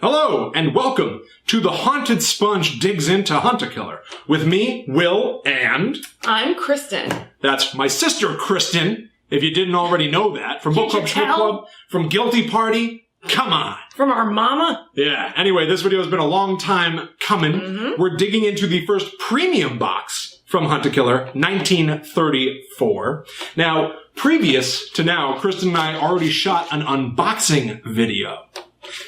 Hello, and welcome to The Haunted Sponge Digs Into Hunt-A-Killer. With me, Will, and... I'm Kristen. That's my sister, Kristen, if you didn't already know that. From Book Club, Schmidt Club, from Guilty Party. Come on. From our mama? Yeah, anyway, this video has been a long time coming. We're digging into the first premium box from Hunt-A-Killer, 1934. Now, previous to now, Kristen and I already shot an unboxing video.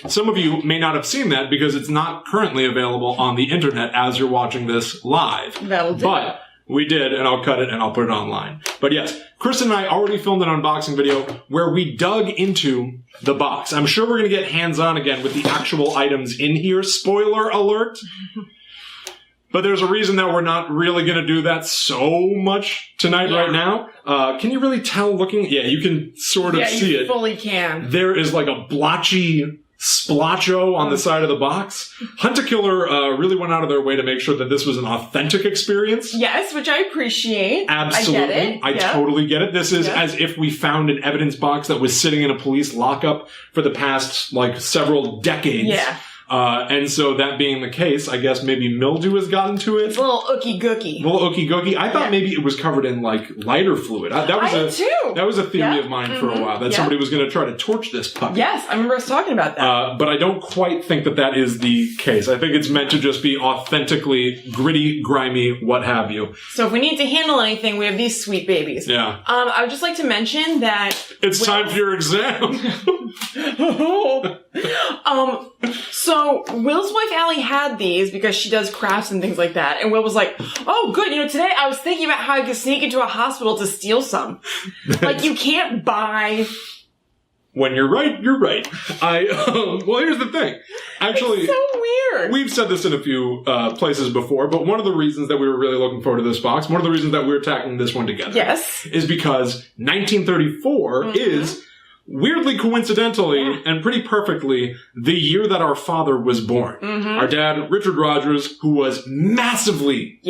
Some of you may not have seen that because it's not currently available on the internet as you're watching this live. That'll do. But we did, and I'll cut it and I'll put it online. But yes, Kristen and I already filmed an unboxing video where we dug into the box. I'm sure we're going to get hands-on again with the actual items in here. Spoiler alert. But there's a reason that we're not really going to do that so much tonight right now. Can you really tell looking? Yeah, you can sort of see it. Yeah, you fully can. There is like a blotchy splotcho on the side of the box. Hunt-A-Killer really went out of their way to make sure that this was an authentic experience. Yes, which I appreciate. Absolutely. I get it. I totally get it. This is as if we found an evidence box that was sitting in a police lockup for the past, like, several decades. Yeah. And so that being the case, I guess maybe mildew has gotten to it. It's a little ookie-gookie. I thought maybe it was covered in, like, lighter fluid. That was a theory of mine for a while, that somebody was going to try to torch this puppy. Yes, I remember us talking about that. But I don't quite think that that is the case. I think it's meant to just be authentically gritty, grimy, what have you. So if we need to handle anything, we have these sweet babies. Yeah. I would just like to mention that... It's time for your exam! So Will's wife Allie had these because she does crafts and things like that. And Will was like, oh, good. You know, today I was thinking about how I could sneak into a hospital to steal some. Like, you can't buy... When you're right, you're right. Well, here's the thing. Actually, it's so weird. We've said this in a few places before, but one of the reasons that we were really looking forward to this box, one of the reasons that we're tackling this one together, is because 1934 is... weirdly coincidentally, and pretty perfectly, the year that our father was born. Our dad, Richard Rogers, who was massively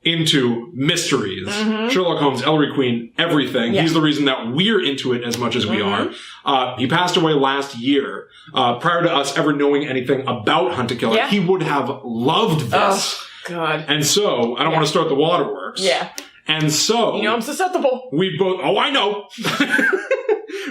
into mysteries, Sherlock Holmes, Ellery Queen, everything. He's the reason that we're into it as much as we are. He passed away last year. Prior to us ever knowing anything about Hunt-A-Killer, he would have loved this. Oh, God. And so, I don't want to start the waterworks. Yeah. And so... You know I'm susceptible. We both... Oh, I know!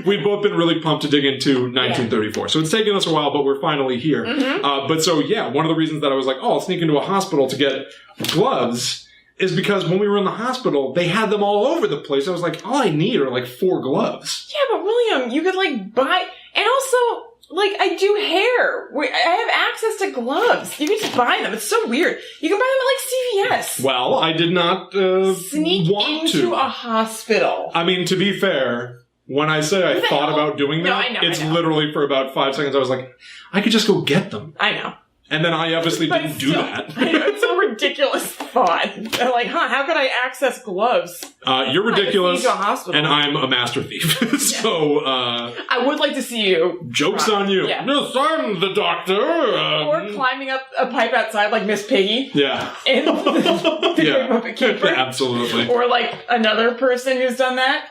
We've both been really pumped to dig into 1934. So it's taken us a while, but we're finally here. But so, yeah, one of the reasons that I was like, oh, I'll sneak into a hospital to get gloves is because when we were in the hospital, they had them all over the place. I was like, all I need are like 4 gloves. Yeah, but William, you could like buy... And also... Like, I do hair. I have access to gloves. You can just buy them. It's so weird. You can buy them at, like, CVS. Well, I did not Sneak want into to. a hospital. I mean, to be fair, when I say I thought about doing that, it's literally for about 5 seconds. I was like, I could just go get them. I know. And then I obviously didn't do that. I know, it's a ridiculous thought. They're like, how could I access gloves? You're ridiculous, to a hospital. and I'm a master thief. So, I would like to see you. Joke's on you. Yeah. Yes, I'm the doctor. Or climbing up a pipe outside like Miss Piggy. Yeah. In the Great Muppet Caper. Absolutely. Or like another person who's done that.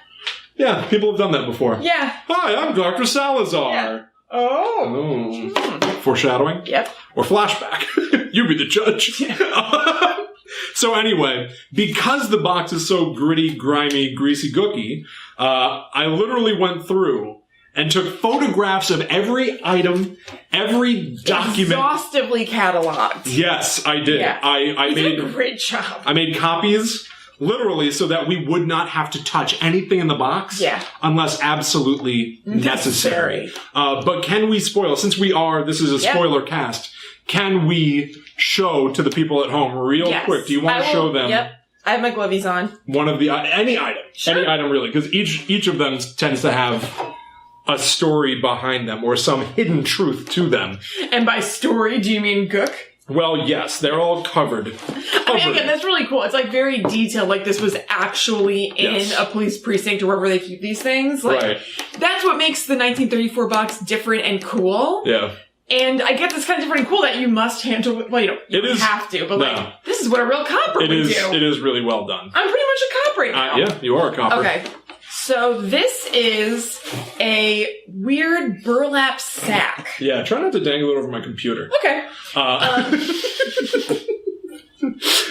Yeah, people have done that before. Yeah. Hi, I'm Dr. Salazar. Yeah. Oh. Foreshadowing? Yep. Or flashback. You be the judge. So anyway, because the box is so gritty, grimy, greasy gooky, I literally went through and took photographs of every item, every document. Exhaustively cataloged. Yes, I did. Yeah. I made a great job. I made copies. Literally, so that we would not have to touch anything in the box unless absolutely necessary. But can we spoil, since this is a spoiler cast, can we show to the people at home real quick? Do you want to show them? Yep. I have my glovies on. One of the, any item. Sure. Any item really, because each of them tends to have a story behind them or some hidden truth to them. And by story, do you mean gook? Well, yes, they're all covered. I mean, again, that's really cool. It's like very detailed. Like this was actually in a police precinct or wherever they keep these things. Like, that's what makes the 1934 box different and cool. Yeah. And I get this kind of different and cool that you must handle. Well, you don't have to, but like this is what a real copper would do. It is really well done. I'm pretty much a cop right now. Yeah, you are a copper. Okay. So this is a weird burlap sack. Yeah, try not to dangle it over my computer. Okay.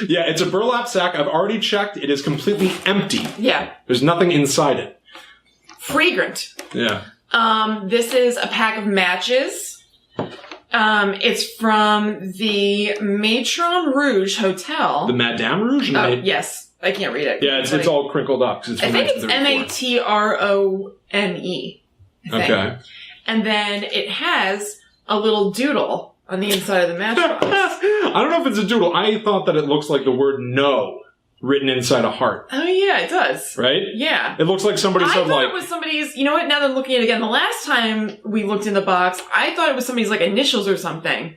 Yeah, it's a burlap sack. I've already checked. It is completely empty. Yeah. There's nothing inside it. Fragrant. Yeah. This is a pack of matches. It's from the Matron Rouge Hotel. The Madame Rouge? Yes. I can't read it. Yeah, it's all crinkled up. 'Cause it's I think it's Matrone. Okay. And then it has a little doodle on the inside of the matchbox. I don't know if it's a doodle. I thought that it looks like the word no written inside a heart. Oh, yeah, it does. Right? Yeah. It looks like somebody said, I thought it was somebody's... You know what? Now that I'm looking at it again, the last time we looked in the box, I thought it was somebody's, like, initials or something.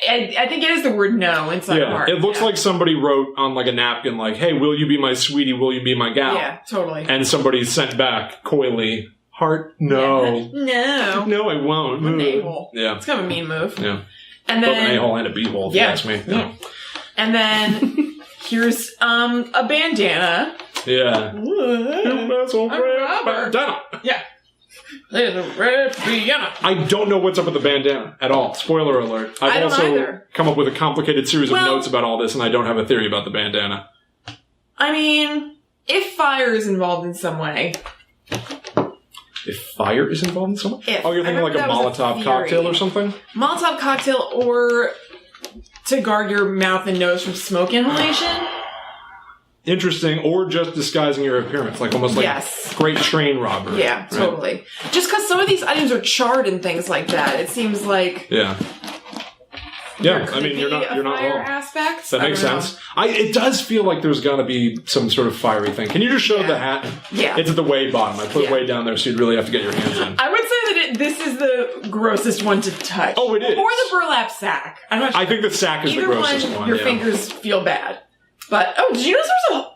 I think it is the word no inside a heart. It looks like somebody wrote on, like, a napkin, like, hey, will you be my sweetie? Will you be my gal? Yeah, totally. And somebody sent back coyly, heart, no. No. No, I won't. An a-hole. Yeah. It's kind of a mean move. Yeah. And then... Both an a-hole and a b-hole, if you ask me. Yeah. And then here's a bandana. Yeah. That's a red bandana. Yeah. There's a red bandana. I don't know what's up with the bandana at all. Spoiler alert. I've also come up with a complicated series of notes about all this, and I don't have a theory about the bandana. I mean, if fire is involved in some way... If fire is involved in some way? If. Oh, you're thinking like a Molotov cocktail or something? Molotov cocktail or to guard your mouth and nose from smoke inhalation? Interesting, or just disguising your appearance, like almost like great train robbery. Yeah, right? totally. Just because some of these items are charred and things like that, it seems like... Yeah. Yeah, I mean, you're not wrong. Aspects? That makes sense. It does feel like there's got to be some sort of fiery thing. Can you just show the hat? Yeah. It's at the way bottom. I put it way down there, so you'd really have to get your hands in. I would say that this is the grossest one to touch. Oh, it is. Or the burlap sack. I'm not sure. I think the sack is the grossest one. Your fingers feel bad. But, did you notice there's a...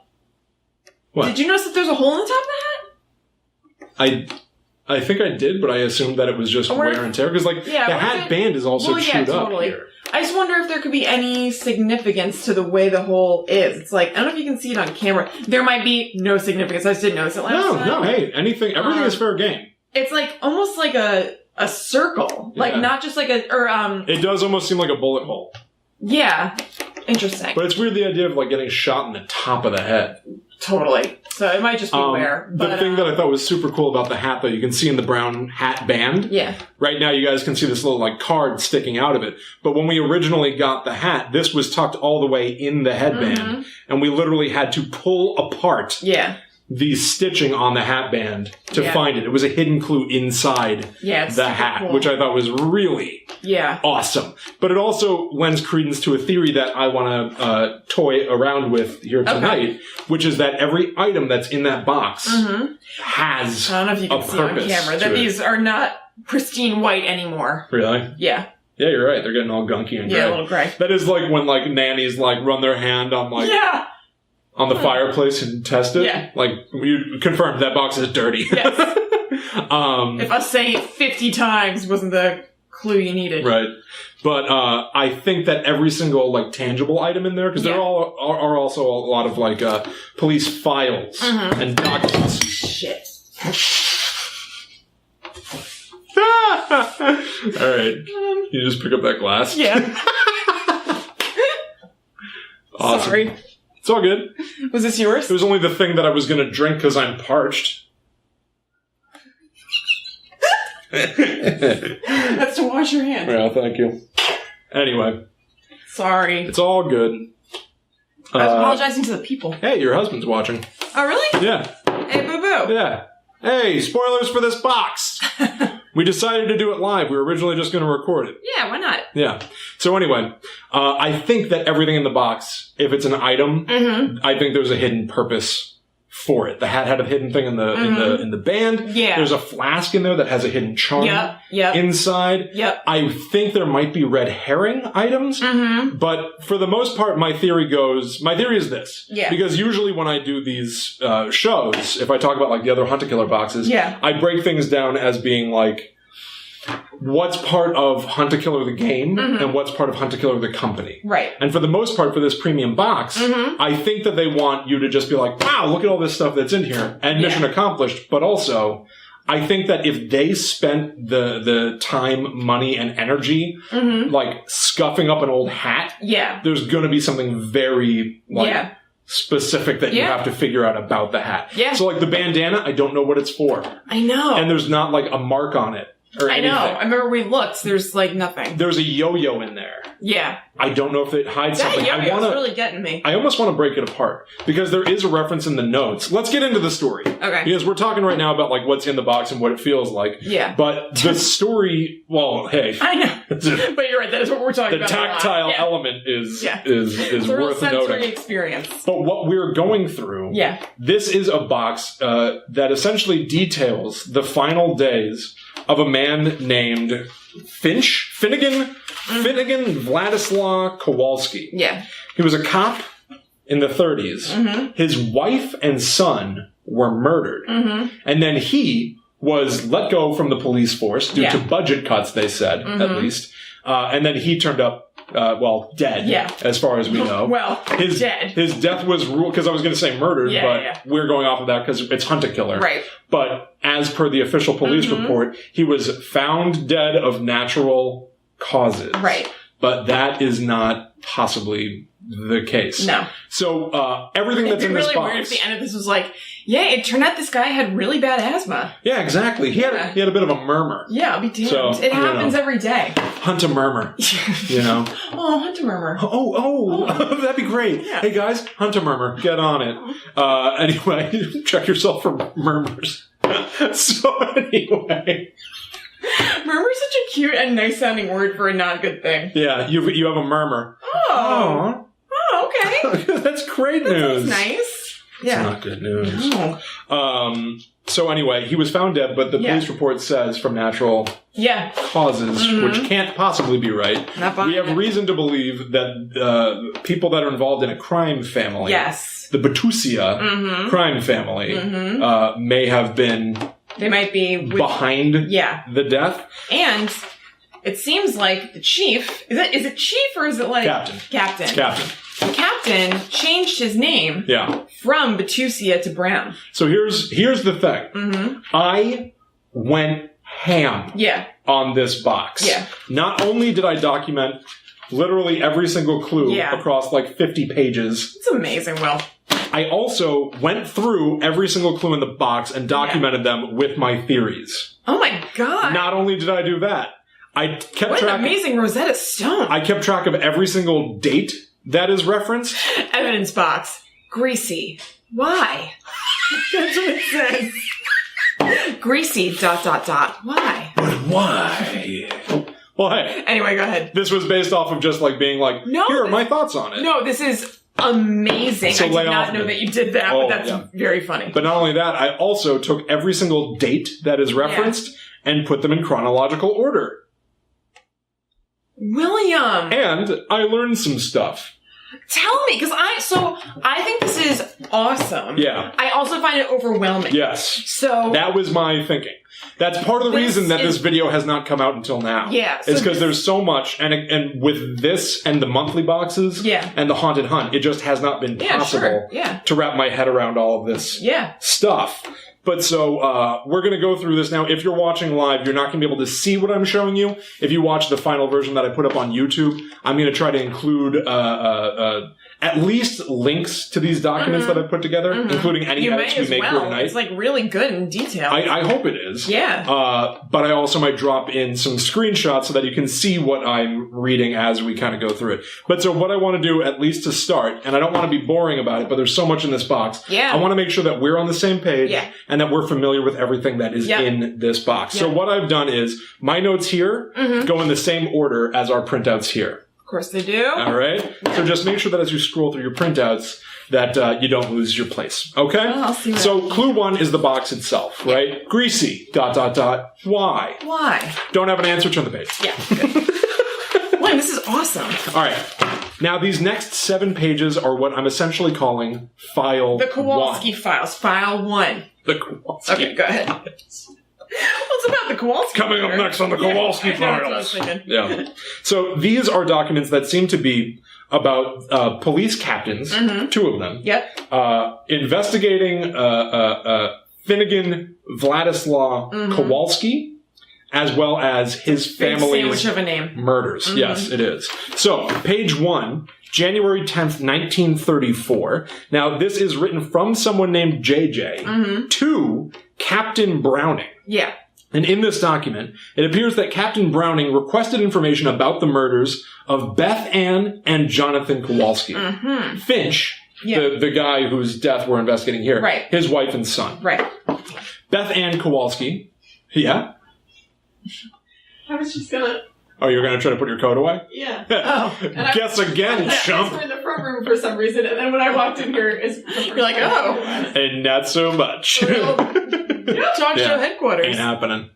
What? Did you notice that there's a hole in the top of the hat? I think I did, but I assumed that it was just wear and tear. Because, like, the hat band is also chewed up here. I just wonder if there could be any significance to the way the hole is. It's like, I don't know if you can see it on camera. There might be no significance. I just didn't notice it last time. No, hey, everything is fair game. It's like, almost like a circle. Like, not just like It does almost seem like a bullet hole. Yeah. Interesting. But it's weird the idea of, like, getting shot in the top of the head. Totally. So it might just be wear. The thing that I thought was super cool about the hat, though, you can see in the brown hat band. Yeah. Right now, you guys can see this little, like, card sticking out of it. But when we originally got the hat, this was tucked all the way in the headband. And we literally had to pull apart the stitching on the hat band to find it. It was a hidden clue inside the hat, which I thought was really awesome. But it also lends credence to a theory that I want to toy around with here tonight, which is that every item that's in that box has I don't know if you can see on camera that these are not pristine white anymore. Really? Yeah. Yeah, you're right. They're getting all gunky and gray. Yeah, a little gray. That is like when like nannies like run their hand on like on the fireplace and test it. Yeah. Like you confirmed that box is dirty. Yes. If us saying it 50 times wasn't the clue you needed. Right. But I think that every single like tangible item in there, because there are also a lot of like police files and documents. Shit. All right. You just pick up that glass? Yeah. Awesome. Sorry. It's all good. Was this yours? It was only the thing that I was going to drink because I'm parched. That's to wash your hands. Yeah, thank you. Anyway. Sorry. It's all good. I was apologizing to the people. Hey, your husband's watching. Oh, really? Yeah. Hey, boo-boo. Yeah. Hey, spoilers for this box. We decided to do it live. We were originally just going to record it. Yeah, why not? Yeah. So anyway, I think that everything in the box, if it's an item, I think there's a hidden purpose for it. The hat had a hidden thing in the band. Yeah. There's a flask in there that has a hidden charm inside. Yep. I think there might be red herring items. But for the most part, my theory is this. Yeah. Because usually when I do these shows, if I talk about like the other Hunt-A-Killer boxes, I break things down as being like what's part of Hunt a Killer the game and what's part of Hunt a Killer the company. Right. And for the most part, for this premium box, I think that they want you to just be like, wow, look at all this stuff that's in here. And mission accomplished. But also, I think that if they spent the time, money, and energy, like, scuffing up an old hat, there's going to be something very, like, specific that you have to figure out about the hat. Yeah. So, like, the bandana, I don't know what it's for. I know. And there's not, like, a mark on it. Or I know. I remember we looked. There's, like, nothing. There's a yo-yo in there. Yeah. I don't know if it hides something. That yo-yo's really getting me. I almost want to break it apart. Because there is a reference in the notes. Let's get into the story. Okay. Because we're talking right now about, like, what's in the box and what it feels like. Yeah. But the story, well, hey. I know. But you're right. That is what we're talking about. The tactile element is worth noting. Sensory experience. But what we're going through, this is a box that essentially details the final days of a man named Finnegan Vladislaw Kowalski. Yeah. He was a cop in the 30s. His wife and son were murdered. And then he was let go from the police force due to budget cuts, they said, at least. And then he turned up dead, as far as we know. Dead. His death was ruled, because I was going to say murdered, but we're going off of that because it's Hunt a Killer. Right. But as per the official police report, he was found dead of natural causes. Right. But that is not possibly the case. No. So, everything that's in this box... It'd be really weird if the end of this was like, it turned out this guy had really bad asthma. Yeah, exactly. He had a bit of a murmur. Yeah, I'll be damned. So, it happens every day. Hunt a murmur. You know? Oh, hunt a murmur. Oh, that'd be great. Yeah. Hey guys, hunt a murmur. Get on it. Anyway, check yourself for murmurs. So, anyway... Murmur is such a cute and nice sounding word for a not good thing. Yeah, you have a murmur. Oh, okay. That's great news. That's nice. Yeah. It's not good news. No. So anyway, he was found dead, but the police report says from natural causes, which can't possibly be right. We have reason to believe that people that are involved in a crime family, the Batusia crime family, may have been... They might be behind the death. And it seems like the chief, is it chief or is it like... Captain. It's Captain. The captain changed his name from Batusia to Brown. So here's the thing. I went ham on this box. Yeah. Not only did I document literally every single clue across like 50 pages. It's amazing, Will. I also went through every single clue in the box and documented them with my theories. Oh my god. Not only did I do that, I kept track... What an amazing Rosetta Stone. I kept track of every single date that is referenced. Evidence box. Greasy. Why? That's what it says. Greasy ... Why? But why? Well, hey. Anyway, go ahead. This was based off of just like being like, here are my thoughts on it. No, this is... amazing. So I did not know that you did that, but that's very funny. But not only that, I also took every single date that is referenced and put them in chronological order. William! And I learned some stuff. Tell me, because I think this is awesome. Yeah. I also find it overwhelming. Yes. So that was my thinking. That's part of the reason that this video has not come out until now. Yeah. It's because there's so much, and with this and the monthly boxes and the Haunted Hunt, it just has not been possible to wrap my head around all of this stuff. But so, we're gonna go through this now. If you're watching live, you're not gonna be able to see what I'm showing you. If you watch the final version that I put up on YouTube, I'm gonna try to include, at least links to these documents that I've put together, including any edits we make through the night. It's like really good and detailed. I hope it is. Yeah. But I also might drop in some screenshots so that you can see what I'm reading as we kind of go through it. But so what I want to do, at least to start, and I don't want to be boring about it, but there's so much in this box. Yeah. I want to make sure that we're on the same page and that we're familiar with everything that is in this box. So what I've done is my notes here go in the same order as our printouts here. Of course they do. All right. So just make sure that as you scroll through your printouts that you don't lose your place. Okay? Oh, I'll see that. So clue 1 is the box itself, right? Greasy, ... Why? Why? Don't have an answer, turn the page. Yeah. Wait, this is awesome. All right. Now, these next 7 pages are what I'm essentially calling File 1. The Kowalski files. File 1. The Kowalski. Okay, go ahead. Well, it's about the Kowalski Coming up next on the Kowalski Files. Yeah. So these are documents that seem to be about police captains, two of them, investigating Finnegan Vladislaw Kowalski, as well as his family's sandwich of a name. Murders. Yes, it is. So, page 1, January 10th, 1934. Now, this is written from someone named JJ to Captain Browning. Yeah. And in this document, it appears that Captain Browning requested information about the murders of Beth Ann and Jonathan Kowalski. Finch, the guy whose death we're investigating here, his wife and son. Right. Beth Ann Kowalski. Yeah? I was just gonna... Oh, you're gonna try to put your coat away? Yeah. Guess again, chump. We're in the front room for some reason, and then when I walked in here, you're like, oh. And not so much. Talk show headquarters. Ain't happening.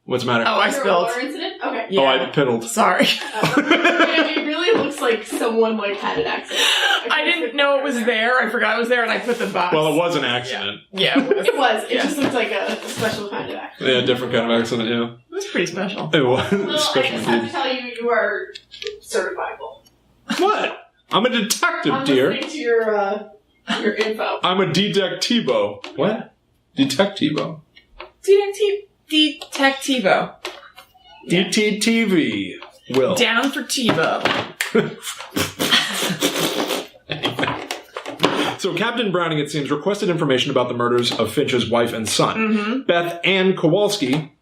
What's the matter? Oh, I spilled. Incident? Okay. Yeah. Oh, I piddled. Sorry. It really looks like someone had an accident. I didn't know it was there. I forgot it was there, and I put the box. Well, it was an accident. Yeah, it was. It just looked like a special kind of accident. Yeah, different kind of accident, yeah. It was pretty special. It was. Well, I just have to tell you, you are certifiable. What? I'm a detective, I'm dear. listening to your info. I'm a detectivo. What? Detectivo. Detectivo. DTTV. Will. Down for TiVo. So Captain Browning, it seems, requested information about the murders of Finch's wife and son. Beth Ann Kowalski,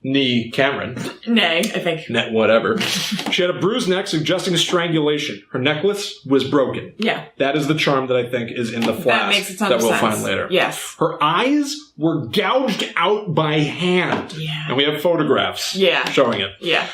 nee Cameron. Nay, I think. Whatever. She had a bruised neck suggesting strangulation. Her necklace was broken. Yeah. That is the charm that I think is in the flask that makes a ton that of we'll sense. find later. Yes. Her eyes were gouged out by hand. Yeah. And we have photographs showing it. Yeah.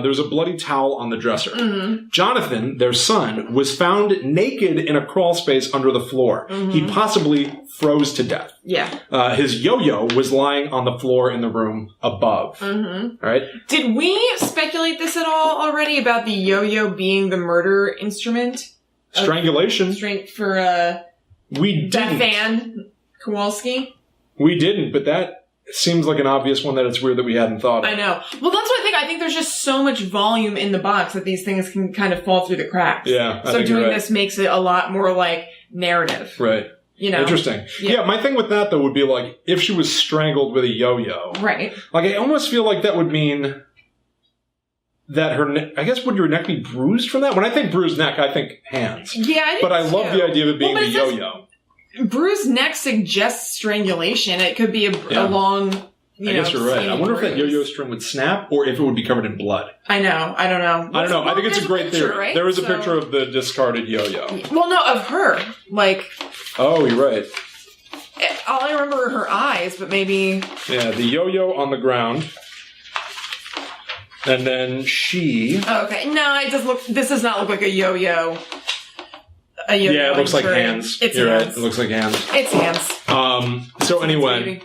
There's a bloody towel on the dresser. Jonathan, their son, was found naked in a crawl space under the floor. He possibly froze to death. Yeah. His yo-yo was lying on the floor in the room above. All right. Did we speculate this at all already about the yo-yo being the murder instrument? Strangulation. For we didn't. Beth Ann Kowalski? We didn't, but that seems like an obvious one that it's weird that we hadn't thought of. I know. Well, that's what I think. I think there's just so much volume in the box that these things can kind of fall through the cracks. Yeah. So doing this makes it a lot more narrative. Right. You know? Interesting. Yeah, my thing with that, though, would be if she was strangled with a yo-yo. Right. I almost feel like that would mean that her neck, I guess, would your neck be bruised from that? When I think bruised neck, I think hands. Yeah, I think But I love the idea of it being the yo-yo. Bruised neck suggests strangulation. It could be a long, I guess you're right. I wonder if that yo-yo string would snap or if it would be covered in blood. I know. I don't know. I don't know. I think it's a great theory. Right? There is a picture of the discarded yo-yo. Well, no, of her. Oh, you're right. All I remember are her eyes, but maybe... Yeah, the yo-yo on the ground. And then she... Oh, okay. No, it does look... This does not look like a yo-yo. Yeah, it looks like hands. You're right. It looks like hands. It's hands. So anyway,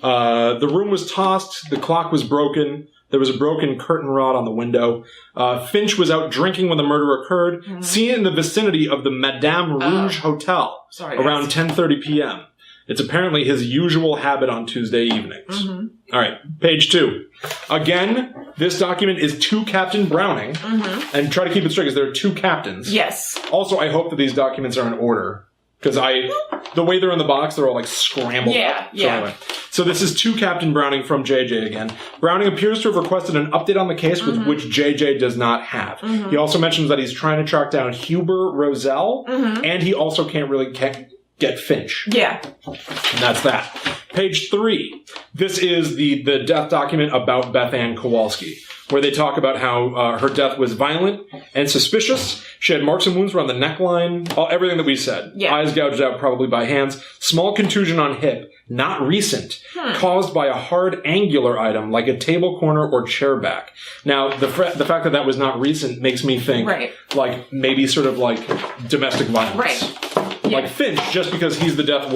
the room was tossed. The clock was broken. There was a broken curtain rod on the window. Finch was out drinking when the murder occurred. Seen in the vicinity of the Madame Rouge Hotel around 10:30 p.m. It's apparently his usual habit on Tuesday evenings. All right, page 2. Again, this document is to Captain Browning. And try to keep it straight because there are two captains. Yes. Also, I hope that these documents are in order. Because the way they're in the box, they're all scrambled up. So anyway. So this is to Captain Browning from JJ again. Browning appears to have requested an update on the case, which JJ does not have. He also mentions that he's trying to track down Huber Roselle, and he also can't really get Finch. Yeah. And that's that. Page 3. This is the death document about Beth Ann Kowalski, where they talk about how her death was violent and suspicious. She had marks and wounds around the neckline, everything that we said. Yeah. Eyes gouged out probably by hands. Small contusion on hip, not recent, caused by a hard angular item like a table corner or chair back. Now, the fact that that was not recent makes me think maybe sort of domestic violence. Right. Like Finch, just because he's the death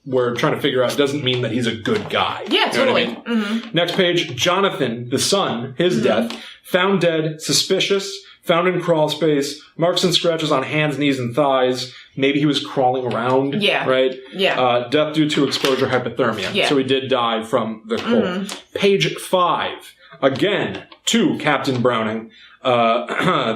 we're trying to figure out doesn't mean that he's a good guy. Yeah, totally. What I mean? Next page, Jonathan, the son, his death, found dead, suspicious. Found in crawl space. Marks and scratches on hands, knees, and thighs. Maybe he was crawling around. Yeah. Right? Yeah. Death due to exposure hypothermia. Yeah. So he did die from the cold. Page 5. Again, to Captain Browning.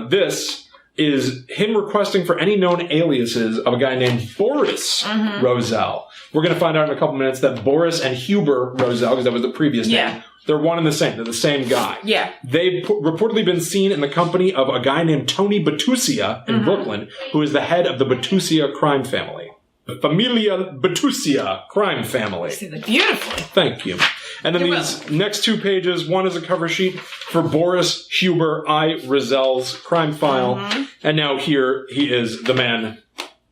This is him requesting for any known aliases of a guy named Boris Roselle. We're going to find out in a couple minutes that Boris and Huber Roselle, because that was the previous name, they're one and the same. They're the same guy. Yeah. They've reportedly been seen in the company of a guy named Tony Batusia in Brooklyn, who is the head of the Batusia crime family. The Familia Batusia crime family. You say that beautifully. Thank you. And then these next 2 pages, one is a cover sheet for Boris Huber I. Roselle's crime file. And now here he is, the man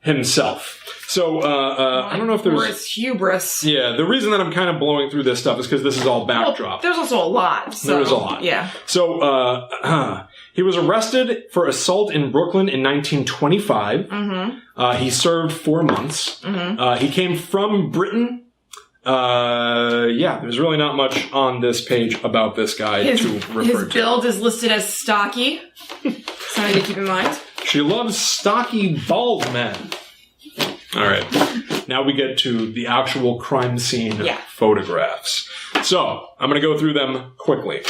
himself. So, I don't know if there's... Boris Hubris. Yeah, the reason that I'm kind of blowing through this stuff is because this is all backdrop. Well, there's also a lot. So, there is a lot. Yeah. So, he was arrested for assault in Brooklyn in 1925. He served 4 months. He came from Britain. There's really not much on this page about this guy to refer to. His build is listed as stocky. Something to keep in mind. She loves stocky, bald men. All right. Now we get to the actual crime scene photographs. So, I'm going to go through them quickly.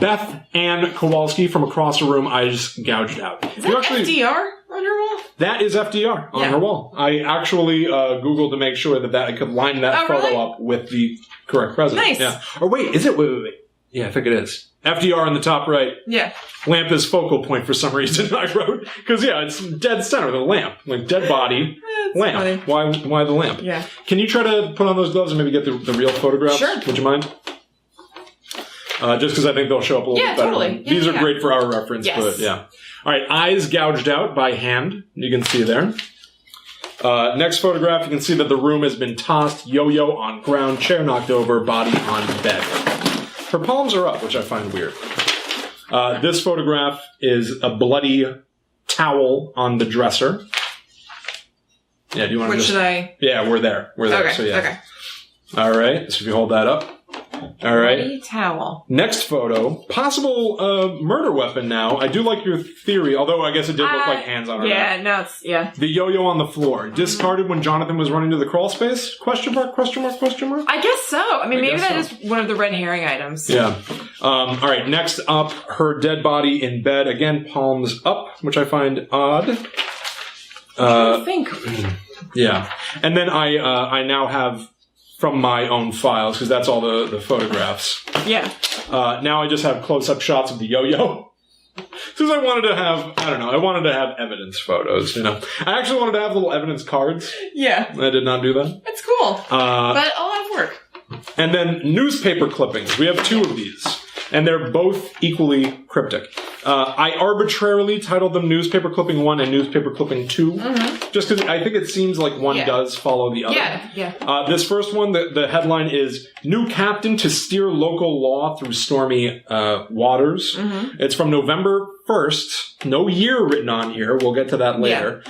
Beth Ann Kowalski from across the room, I just gouged out. Is that FDR on your wall? That is FDR on her wall. I actually Googled to make sure that I could line that photo up with the correct president. Nice. Yeah. Or wait, is it? Wait. Yeah, I think it is. FDR in the top right. Yeah. Lamp is focal point for some reason, I wrote. Because, it's dead center, the lamp. Like, dead body, lamp. Funny. Why the lamp? Yeah. Can you try to put on those gloves and maybe get the real photographs? Sure. Would you mind? Just because I think they'll show up a little bit better. Totally. These are great for our reference, but yeah. All right, eyes gouged out by hand. You can see there. Next photograph, you can see that the room has been tossed, yo-yo on ground, chair knocked over, body on bed. Her palms are up, which I find weird. This photograph is a bloody towel on the dresser. Yeah, do you want to should I? Yeah, we're there. We're there. Okay, so, yeah. okay. All right, so if you hold that up. All right. Bloody towel. Next photo. Possible murder weapon now. I do like your theory, although I guess it did look like hands on her back. No, it's, The yo-yo on the floor. Discarded when Jonathan was running to the crawl space? Question mark, question mark, question mark? I guess so. I mean, maybe that is one of the red herring items. Yeah. All right, next up, her dead body in bed. Again, palms up, which I find odd. I think. Yeah. And then I now have... from my own files, because that's all the photographs. Yeah. Now I just have close-up shots of the yo-yo. Because I wanted to have, I wanted to have evidence photos, I actually wanted to have little evidence cards. Yeah. I did not do that. That's cool. But a lot of work. And then newspaper clippings. We have 2 of these. And they're both equally cryptic. I arbitrarily titled them Newspaper Clipping 1 and Newspaper Clipping 2. Just because I think it seems like one does follow the other. Yeah. This first one, the headline is New Captain to Steer Local Law Through Stormy Waters. It's from November 1st. No year written on here. We'll get to that later.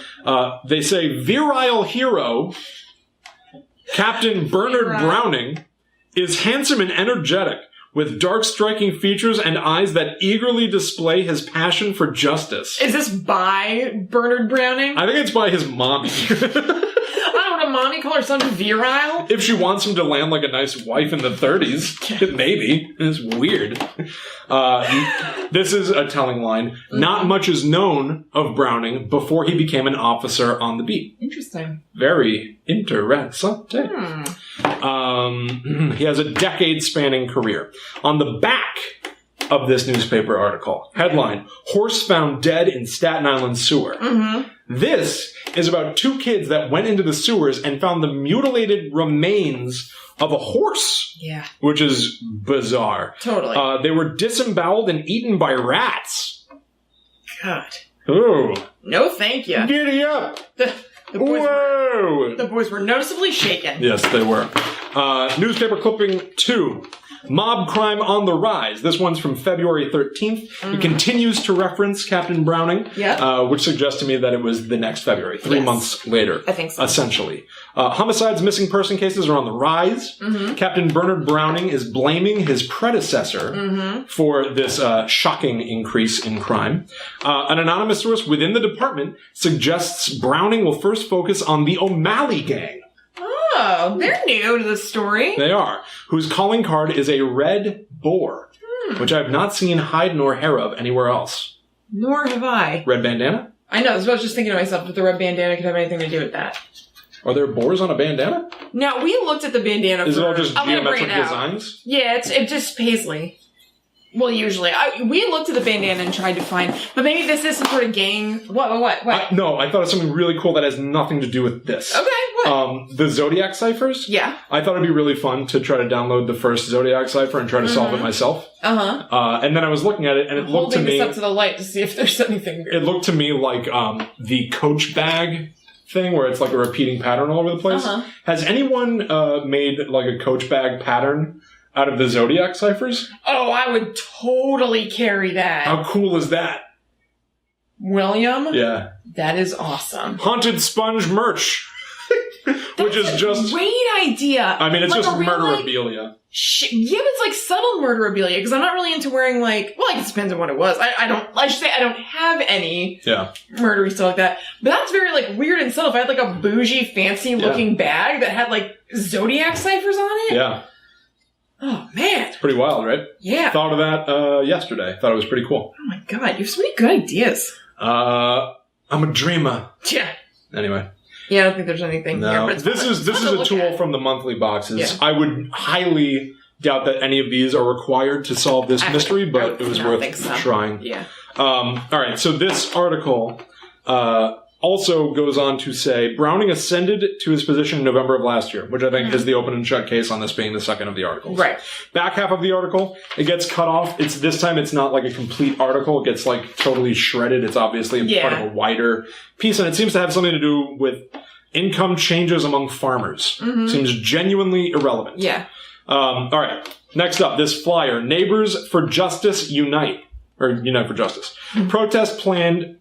They say, virile hero Captain Bernard Browning is handsome and energetic, with dark, striking features and eyes that eagerly display his passion for justice. Is this by Bernard Browning? I think it's by his mommy. Would a mommy call her son virile? If she wants him to land like a nice wife in the 30s, maybe. It's weird. This is a telling line. Not much is known of Browning before he became an officer on the beat. Interesting. Very interesting. He has a decade-spanning career. On the back of this newspaper article, headline, Horse Found Dead in Staten Island Sewer. This is about 2 kids that went into the sewers and found the mutilated remains of a horse. Yeah. Which is bizarre. Totally. They were disemboweled and eaten by rats. God. Ooh. No thank you. Giddy up. The boys were noticeably shaken. Yes, they were. Newspaper clipping 2. Mob crime on the rise. This one's from February 13th. It continues to reference Captain Browning, which suggests to me that it was the next February, 3 months later. I think so. Essentially. Homicides, missing person cases are on the rise. Captain Bernard Browning is blaming his predecessor for this shocking increase in crime. An anonymous source within the department suggests Browning will first focus on the O'Malley gang. Oh, they're new to the story. They are. Whose calling card is a red boar, which I have not seen hide nor hair of anywhere else. Nor have I. Red bandana? I know, that's what I was just thinking to myself, if the red bandana could have anything to do with that. Are there boars on a bandana? No, we looked at the bandana Is it all just geometric designs? Yeah, it's just paisley. Well, usually. We looked at the bandana and tried to find... But maybe this is some sort of gang... What? No, I thought of something really cool that has nothing to do with this. Okay, what? The Zodiac ciphers? Yeah. I thought it'd be really fun to try to download the first Zodiac cipher and try to solve it myself. And then I was looking at it, and it looked to me... holding this up to the light to see if there's anything weird. It looked to me like the Coach bag thing, where it's like a repeating pattern all over the place. Has anyone made like a Coach bag pattern out of the Zodiac ciphers? Oh, I would totally carry that. How cool is that? William? Yeah. That is awesome. Haunted sponge merch. Which is just... great idea. I mean, it's like just murderabilia. Yeah, but it's like subtle murderabilia, because I'm not really into wearing like... Well, it depends on what it was. I should say I don't have any murdery stuff like that. But that's very like weird and subtle. If I had like a bougie, fancy looking bag that had like Zodiac ciphers on it. Yeah. Oh, man. It's pretty wild, right? Yeah. Thought of that yesterday. Thought it was pretty cool. Oh my god, you have so many good ideas. I'm a dreamer. Yeah. Anyway. Yeah, I don't think there's anything here. But this is a tool from the monthly boxes. Yeah. I would highly doubt that any of these are required to solve this mystery, but it was worth trying. Yeah. All right, so this article also goes on to say Browning ascended to his position in November of last year, which I think is the open and shut case on this being the second of the articles. Right. Back half of the article, it gets cut off. This time it's not like a complete article. It gets like totally shredded. It's obviously part of a wider piece, and it seems to have something to do with income changes among farmers. Seems genuinely irrelevant. Yeah. All right. Next up, this flyer. Neighbors for Justice Unite. Or Unite for Justice. Protest planned...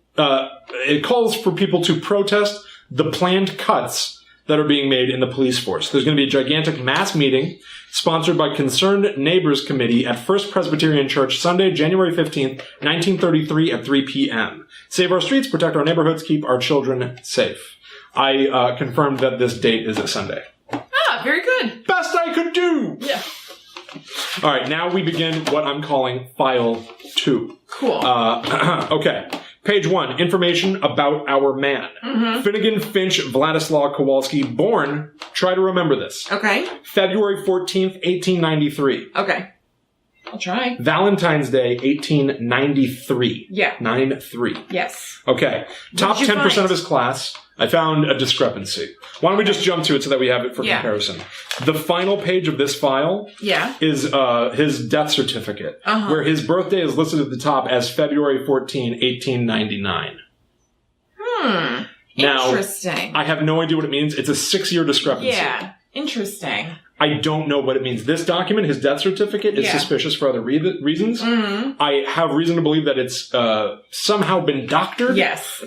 it calls for people to protest the planned cuts that are being made in the police force. There's going to be a gigantic mass meeting sponsored by Concerned Neighbors Committee at First Presbyterian Church Sunday, January 15th, 1933 at 3 p.m. Save our streets, protect our neighborhoods, keep our children safe. I confirmed that this date is a Sunday. Ah, very good. Best I could do! Yeah. All right, now we begin what I'm calling File 2. Cool. Okay. Page 1, information about our man. Finnegan Finch Vladislaw Kowalski, born, try to remember this. Okay. February 14th, 1893. Okay. I'll try. Valentine's Day, 1893. Yeah. 9-3. Yes. Okay. Top 10% of his class. I found a discrepancy. Why don't we just jump to it so that we have it for comparison? The final page of this file is his death certificate, where his birthday is listed at the top as February 14, 1899. Now, interesting. I have no idea what it means. It's a 6-year discrepancy. Yeah. Interesting. I don't know what it means. This document, his death certificate, is suspicious for other reasons. I have reason to believe that it's somehow been doctored. Yes.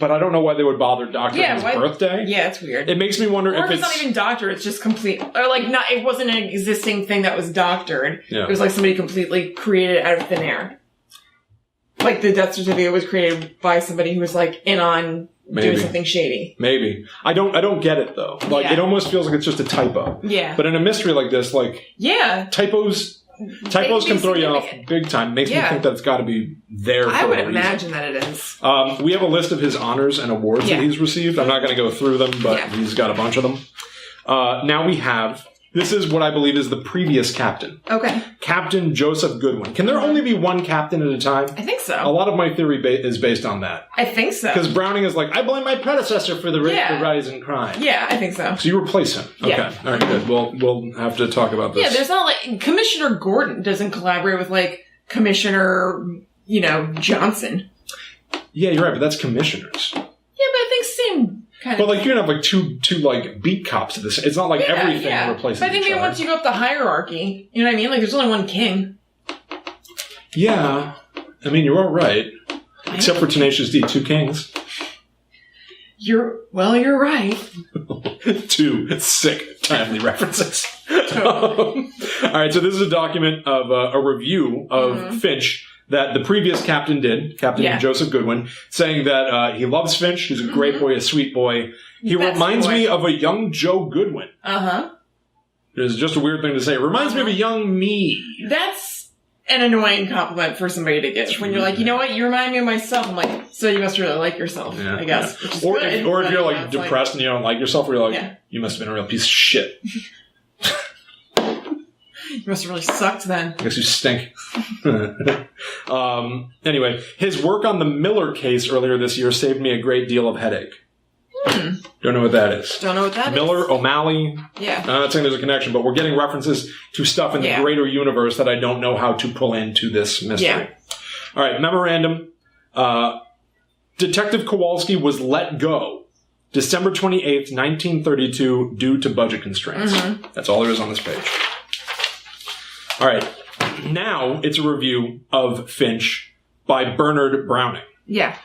But I don't know why they would bother doctoring his birthday. Yeah, it's weird. It makes me wonder if it's not even doctored, it's just complete, or like not. It wasn't an existing thing that was doctored. Yeah. It was like somebody completely created it out of thin air. Like the death certificate was created by somebody who was like in on doing something shady. Maybe. I don't get it though. Like it almost feels like it's just a typo. Yeah. But in a mystery like this, like typos can throw you off big time. Makes me think that it's got to be there for a reason. I would imagine that it is. We have a list of his honors and awards that he's received. I'm not going to go through them, but he's got a bunch of them. Now we have... This is what I believe is the previous captain. Okay. Captain Joseph Goodwin. Can there only be one captain at a time? I think so. A lot of my theory is based on that. I think so. Because Browning is like, I blame my predecessor for the rise in crime. Yeah, I think so. So you replace him. Okay. Yeah. All right, good. We'll have to talk about this. Yeah, there's not like... Commissioner Gordon doesn't collaborate with like Commissioner, Johnson. Yeah, you're right, but that's commissioners. Yeah, but I think same... kind of. But like you can have like two like beat cops to this. It's not like everything replaces. But I think maybe once you go up the hierarchy, you know what I mean? Like there's only one king. Yeah, I mean you're all right, except for Tenacious D, 2 kings. You're right. 2 sick, timely references. Totally. All right, so this is a document of a review of Finch that the previous captain did, Captain Joseph Goodwin, saying that he loves Finch. He's a great boy, a sweet boy. He reminds me of a young Joe Goodwin. It's just a weird thing to say. It reminds me of a young me. That's an annoying compliment for somebody to give. When you're like, you know what, you remind me of myself. I'm like, so you must really like yourself, I guess. Yeah. Or if you're like depressed and you don't like yourself, or you're like, you must have been a real piece of shit. You must have really sucked then. I guess you stink. Anyway, his work on the Miller case earlier this year saved me a great deal of headache. Don't know what that is. Don't know what that Miller, is. O'Malley. Yeah. I'm not saying there's a connection, but we're getting references to stuff in the greater universe that I don't know how to pull into this mystery. Yeah. All right, memorandum. Detective Kowalski was let go December 28th, 1932, due to budget constraints. That's all there is on this page. All right. Now it's a review of Finch by Bernard Browning. Yeah.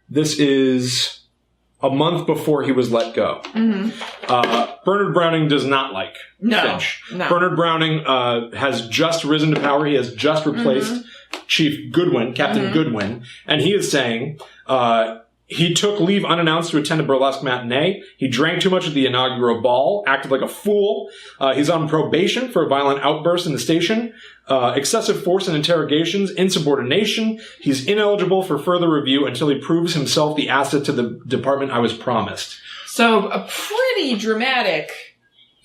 This is a month before he was let go. Bernard Browning does not like Finch. No. Bernard Browning has just risen to power. He has just replaced Chief Goodwin, Captain Goodwin, and he is saying he took leave unannounced to attend a burlesque matinee. He drank too much at the inaugural ball, acted like a fool. He's on probation for a violent outburst in the station, excessive force and interrogations, insubordination. He's ineligible for further review until he proves himself the asset to the department I was promised. So a pretty dramatic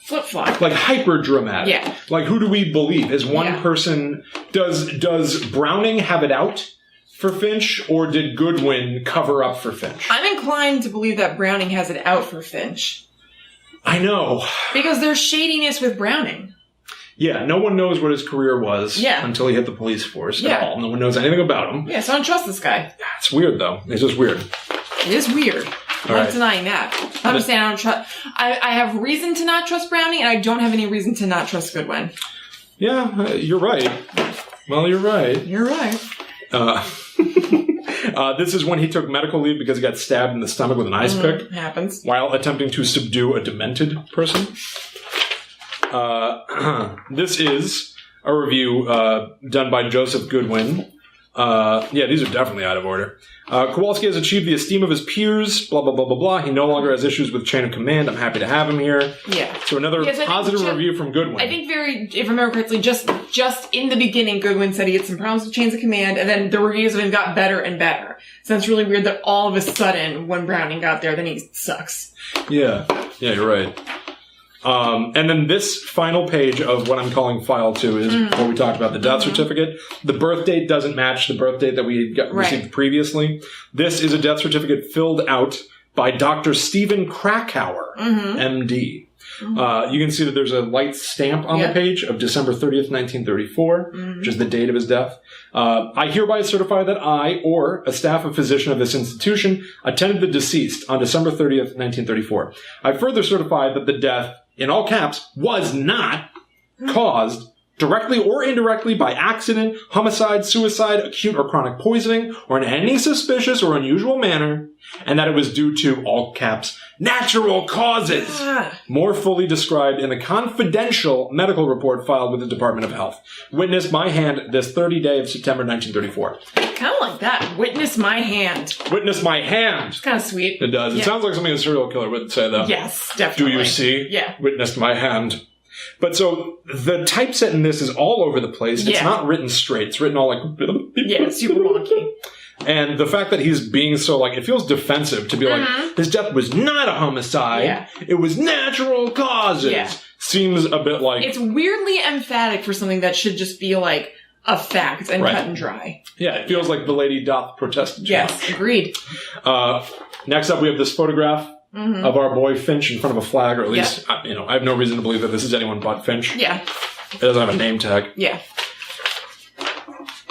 flip-flop. Like hyper dramatic. Yeah. Like who do we believe? Is one person, does Browning have it out for Finch, or did Goodwin cover up for Finch? I'm inclined to believe that Browning has it out for Finch. I know. Because there's shadiness with Browning. Yeah, no one knows what his career was until he hit the police force at all. No one knows anything about him. Yeah, so I don't trust this guy. It's weird, though. It's just weird. It is weird. I'm not denying that. I'm just saying I don't trust... I have reason to not trust Browning, and I don't have any reason to not trust Goodwin. Yeah, you're right. Well, you're right. You're right. This is when he took medical leave because he got stabbed in the stomach with an ice pick. Happens. While attempting to subdue a demented person. This is a review done by Joseph Goodwin. These are definitely out of order. Kowalski has achieved the esteem of his peers, blah, blah, blah, blah, blah. He no longer has issues with chain of command. I'm happy to have him here. Yeah. So another positive review from Goodwin. I think if I remember correctly, just in the beginning, Goodwin said he had some problems with chains of command, and then the reviews of him got better and better. So it's really weird that all of a sudden, when Browning got there, then he sucks. Yeah, you're right. And then this final page of what I'm calling file 2 is where we talked about the death certificate. The birth date doesn't match the birth date that we received previously. This is a death certificate filled out by Dr. Stephen Krakauer, MD. You can see that there's a light stamp on the page of December 30th, 1934, which is the date of his death. I hereby certify that I, or a staff of physician of this institution, attended the deceased on December 30th, 1934. I further certify that the death, in all caps, was not caused directly or indirectly by accident, homicide, suicide, acute or chronic poisoning, or in any suspicious or unusual manner, and that it was due to, all caps, natural causes, more fully described in the confidential medical report filed with the Department of Health. Witnessed my hand this 30th day of September 1934. Kind of like that. Witness my hand. Witness my hand. It's kind of sweet. It does. It sounds like something a serial killer would say, though. Yes, definitely. Do you see? Yeah. Witnessed my hand. But so the typeset in this is all over the place. It's not written straight. It's written all like... Yeah, super wonky. And the fact that he's being so, like, it feels defensive to be like, his death was not a homicide. Yeah. It was natural causes. Yeah. Seems a bit like... It's weirdly emphatic for something that should just be, like, a fact and cut and dry. Yeah, it feels like the lady doth protest. Yes, agreed. Next up, we have this photograph of our boy Finch in front of a flag, or at least, I have no reason to believe that this is anyone but Finch. Yeah. It doesn't have a name tag. Yeah.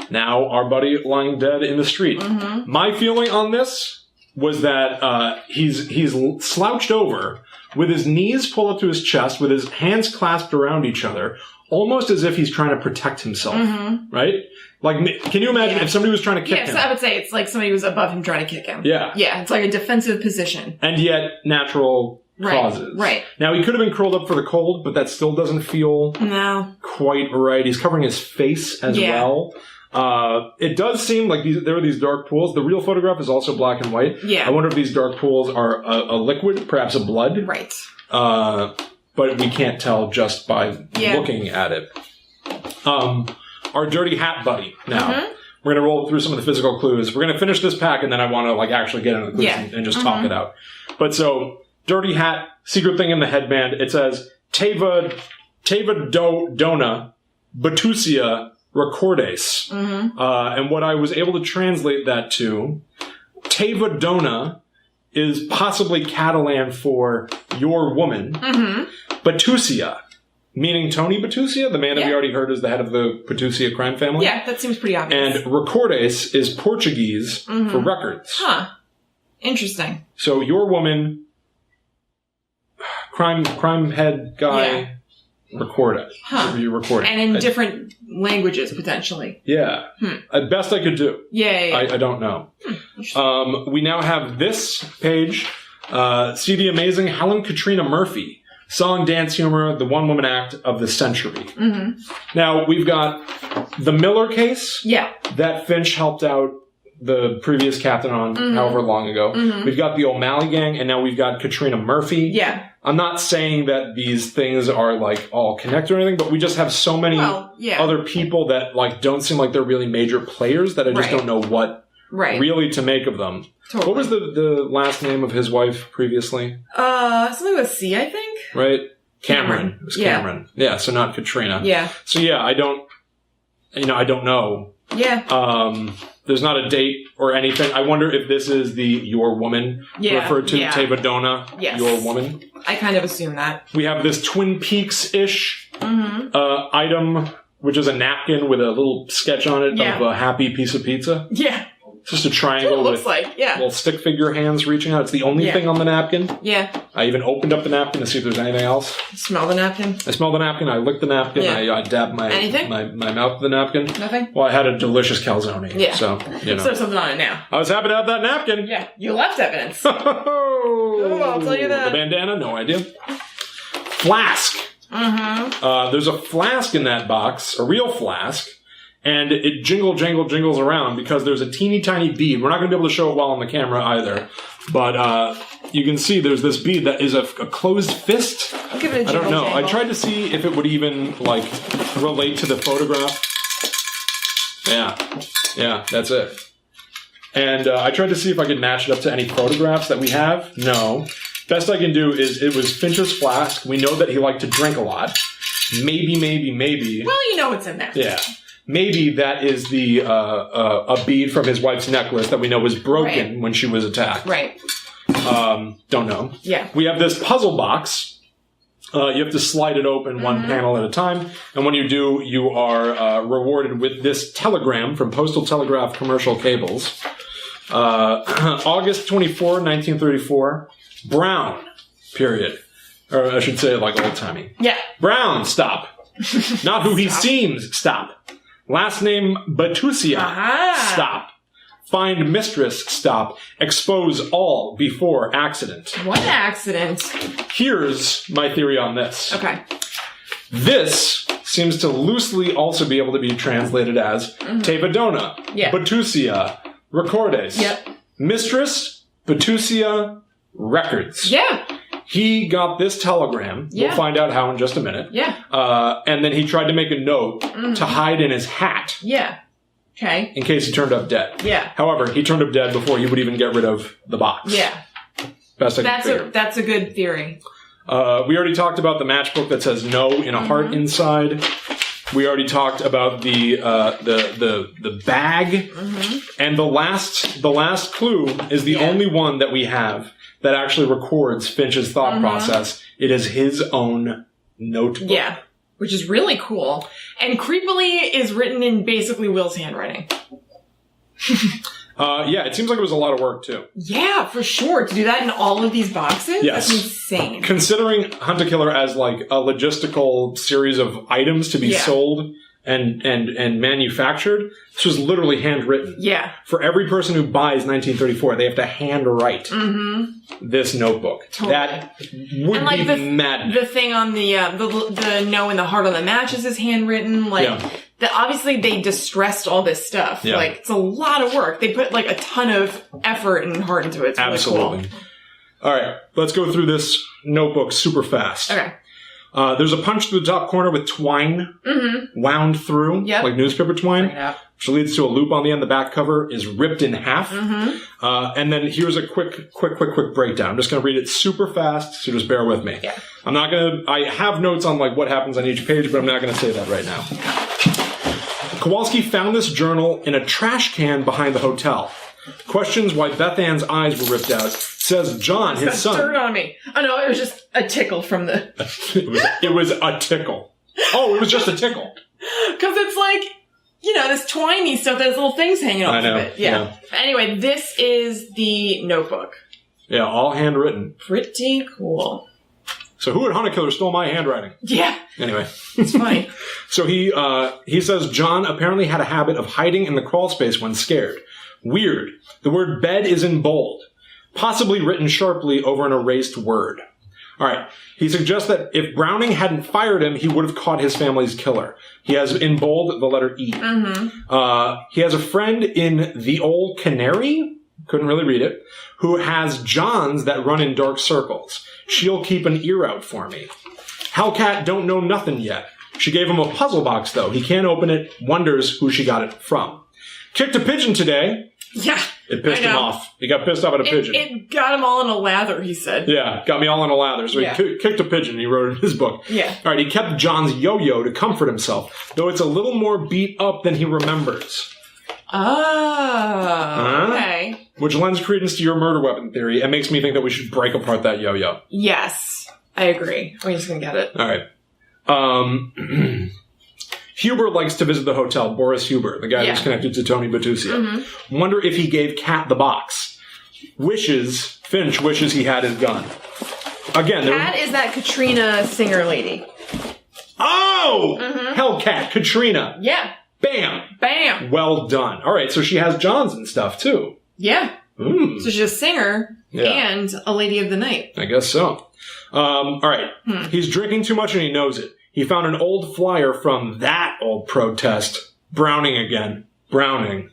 Now our buddy lying dead in the street. Mm-hmm. My feeling on this was that he's slouched over with his knees pulled up to his chest, with his hands clasped around each other, almost as if he's trying to protect himself, right? Like, can you imagine if somebody was trying to kick him? Yes, I would say it's like somebody was above him trying to kick him. Yeah. Yeah, it's like a defensive position. And yet, natural causes. Right. Now, he could have been curled up for the cold, but that still doesn't feel quite right. He's covering his face as well. It does seem like there are these dark pools. The real photograph is also black and white. Yeah. I wonder if these dark pools are a liquid, perhaps a blood. Right. But we can't tell just by looking at it. Our dirty hat buddy now. We're going to roll through some of the physical clues. We're going to finish this pack, and then I want to like actually get into the clues and just talk it out. But so, dirty hat, secret thing in the headband. It says, Teva Dona Batusia Recordes. And what I was able to translate that to, Teva Dona is possibly Catalan for your woman. Batusia, meaning Tony Batusia, the man that we already heard is the head of the Batusia crime family. Yeah, that seems pretty obvious. And Recordes is Portuguese for records. Huh. Interesting. So your woman, crime head guy, record it. You record it. And in different languages, potentially. Yeah. Best I could do. Yeah. I don't know. We now have this page. See the amazing Helen Katrina Murphy. Song, dance, humor, the one-woman act of the century. Now, we've got the Miller case that Finch helped out the previous captain on however long ago. We've got the O'Malley gang, and now we've got Katrina Murphy. Yeah. I'm not saying that these things are, like, all connected or anything, but we just have so many other people that, like, don't seem like they're really major players that I just don't know what really to make of them. Totally. What was the last name of his wife previously? Something with C, I think. Right? Cameron. It was Cameron. Yeah, so not Katrina. Yeah. So yeah, I don't know. Yeah. There's not a date or anything. I wonder if this is the your woman referred to, Teva Dona, your woman. I kind of assume that. We have this Twin Peaks-ish item, which is a napkin with a little sketch on it of a happy piece of pizza. Yeah. It's just a triangle with little stick figure hands reaching out. It's the only thing on the napkin. Yeah. I even opened up the napkin to see if there's anything else. Smell the napkin? I smell the napkin. I lick the napkin. I dab my mouth with the napkin. Nothing? Well, I had a delicious calzone. Yeah. So, So there's something on it now. I was happy to have that napkin. Yeah. You left evidence. I'll tell you that. The bandana? No idea. Flask. There's a flask in that box. A real flask. And it jingles around because there's a teeny tiny bead. We're not going to be able to show it well on the camera either. But you can see there's this bead that is a closed fist. I'll give it a jingle. I don't know. I tried to see if it would even, like, relate to the photograph. Yeah, that's it. And I tried to see if I could match it up to any photographs that we have. No. Best I can do is it was Finch's flask. We know that he liked to drink a lot. Maybe. Well, you know what's in there. Yeah. Maybe that is the a bead from his wife's necklace that we know was broken when she was attacked. Right. Don't know. Yeah. We have this puzzle box. You have to slide it open one panel at a time. And when you do, you are rewarded with this telegram from Postal Telegraph Commercial Cables. August 24, 1934. Brown. Period. Or I should say it like old-timey. Yeah. Brown, stop. Not who he seems, stop. Last name, Batusia. Stop. Find mistress, stop. Expose all before accident. What accident? Here's my theory on this. Okay. This seems to loosely also be able to be translated as Teva Dona, Batusia, Recordes. Yep. Mistress, Batusia, Records. Yeah. He got this telegram. Yeah. We'll find out how in just a minute. Yeah. And then he tried to make a note to hide in his hat. Yeah. Okay. In case he turned up dead. Yeah. However, he turned up dead before he would even get rid of the box. Yeah. Best I can figure. That's a good theory. We already talked about the matchbook that says no in a heart inside. We already talked about the bag. And the last clue is the only one that we have that actually records Finch's thought process. It is his own notebook. Yeah. which is really cool. And creepily is written in basically Will's handwriting. Yeah, it seems like it was a lot of work, too. Yeah, for sure. To do that in all of these boxes? Yes. That's insane. Considering Hunt a Killer as, like, a logistical series of items to be sold and manufactured, this was literally handwritten. Yeah. For every person who buys 1934, they have to handwrite this notebook. Totally. That would be madness. The thing on the no and the heart on the matches is handwritten. Like, obviously they distressed all this stuff. Yeah. Like, it's a lot of work. They put, like, a ton of effort and heart into it. It's Absolutely. really cool. All right, let's go through this notebook super fast. Okay. There's a punch to the top corner with twine wound through, like newspaper twine, which leads to a loop on the end. The back cover is ripped in half. And then here's a quick breakdown. I'm just going to read it super fast, so just bear with me. Yeah. I have notes on like what happens on each page, but I'm not going to say that right now. Kowalski found this journal in a trash can behind the hotel. Questions why Beth Ann's eyes were ripped out. Says John, his son. Dirt on me. Oh no, it was just a tickle from the... it was a tickle. Oh, it was just a tickle. Because it's like, you know, this twiny stuff that has little things hanging off of it. Yeah. Anyway, this is the notebook. Yeah, all handwritten. Pretty cool. So who at Hunt a Killer stole my handwriting? Yeah. Anyway. It's funny. So he says John apparently had a habit of hiding in the crawl space when scared. Weird. The word bed is in bold. Possibly written sharply over an erased word. All right. He suggests that if Browning hadn't fired him, he would have caught his family's killer. He has in bold the letter E. He has a friend in The Old Canary, couldn't really read it, who has Johns that run in dark circles. She'll keep an ear out for me. Hellcat don't know nothing yet. She gave him a puzzle box, though. He can't open it, wonders who she got it from. Kicked a pigeon today. Yeah. It pissed him off. He got pissed off at a pigeon. It got him all in a lather, he said. Yeah, got me all in a lather. So he kicked a pigeon, he wrote in his book. Yeah. All right, he kept John's yo-yo to comfort himself, though it's a little more beat up than he remembers. Oh, okay. Which lends credence to your murder weapon theory and makes me think that we should break apart that yo-yo. Yes, I agree. We're just going to get it. All right. Huber likes to visit the hotel, Boris Huber, the guy who's connected to Tony Bertuzzi. Wonder if he gave Kat the box. Finch wishes he had his gun. Again, Kat is that Katrina singer lady. Oh! Hellcat, Katrina. Yeah. Bam! Bam! Well done. All right, so she has Johns and stuff, too. Yeah. So she's a singer and a lady of the night. I guess so. All right. He's drinking too much and he knows it. He found an old flyer from that old protest. Browning again. Browning.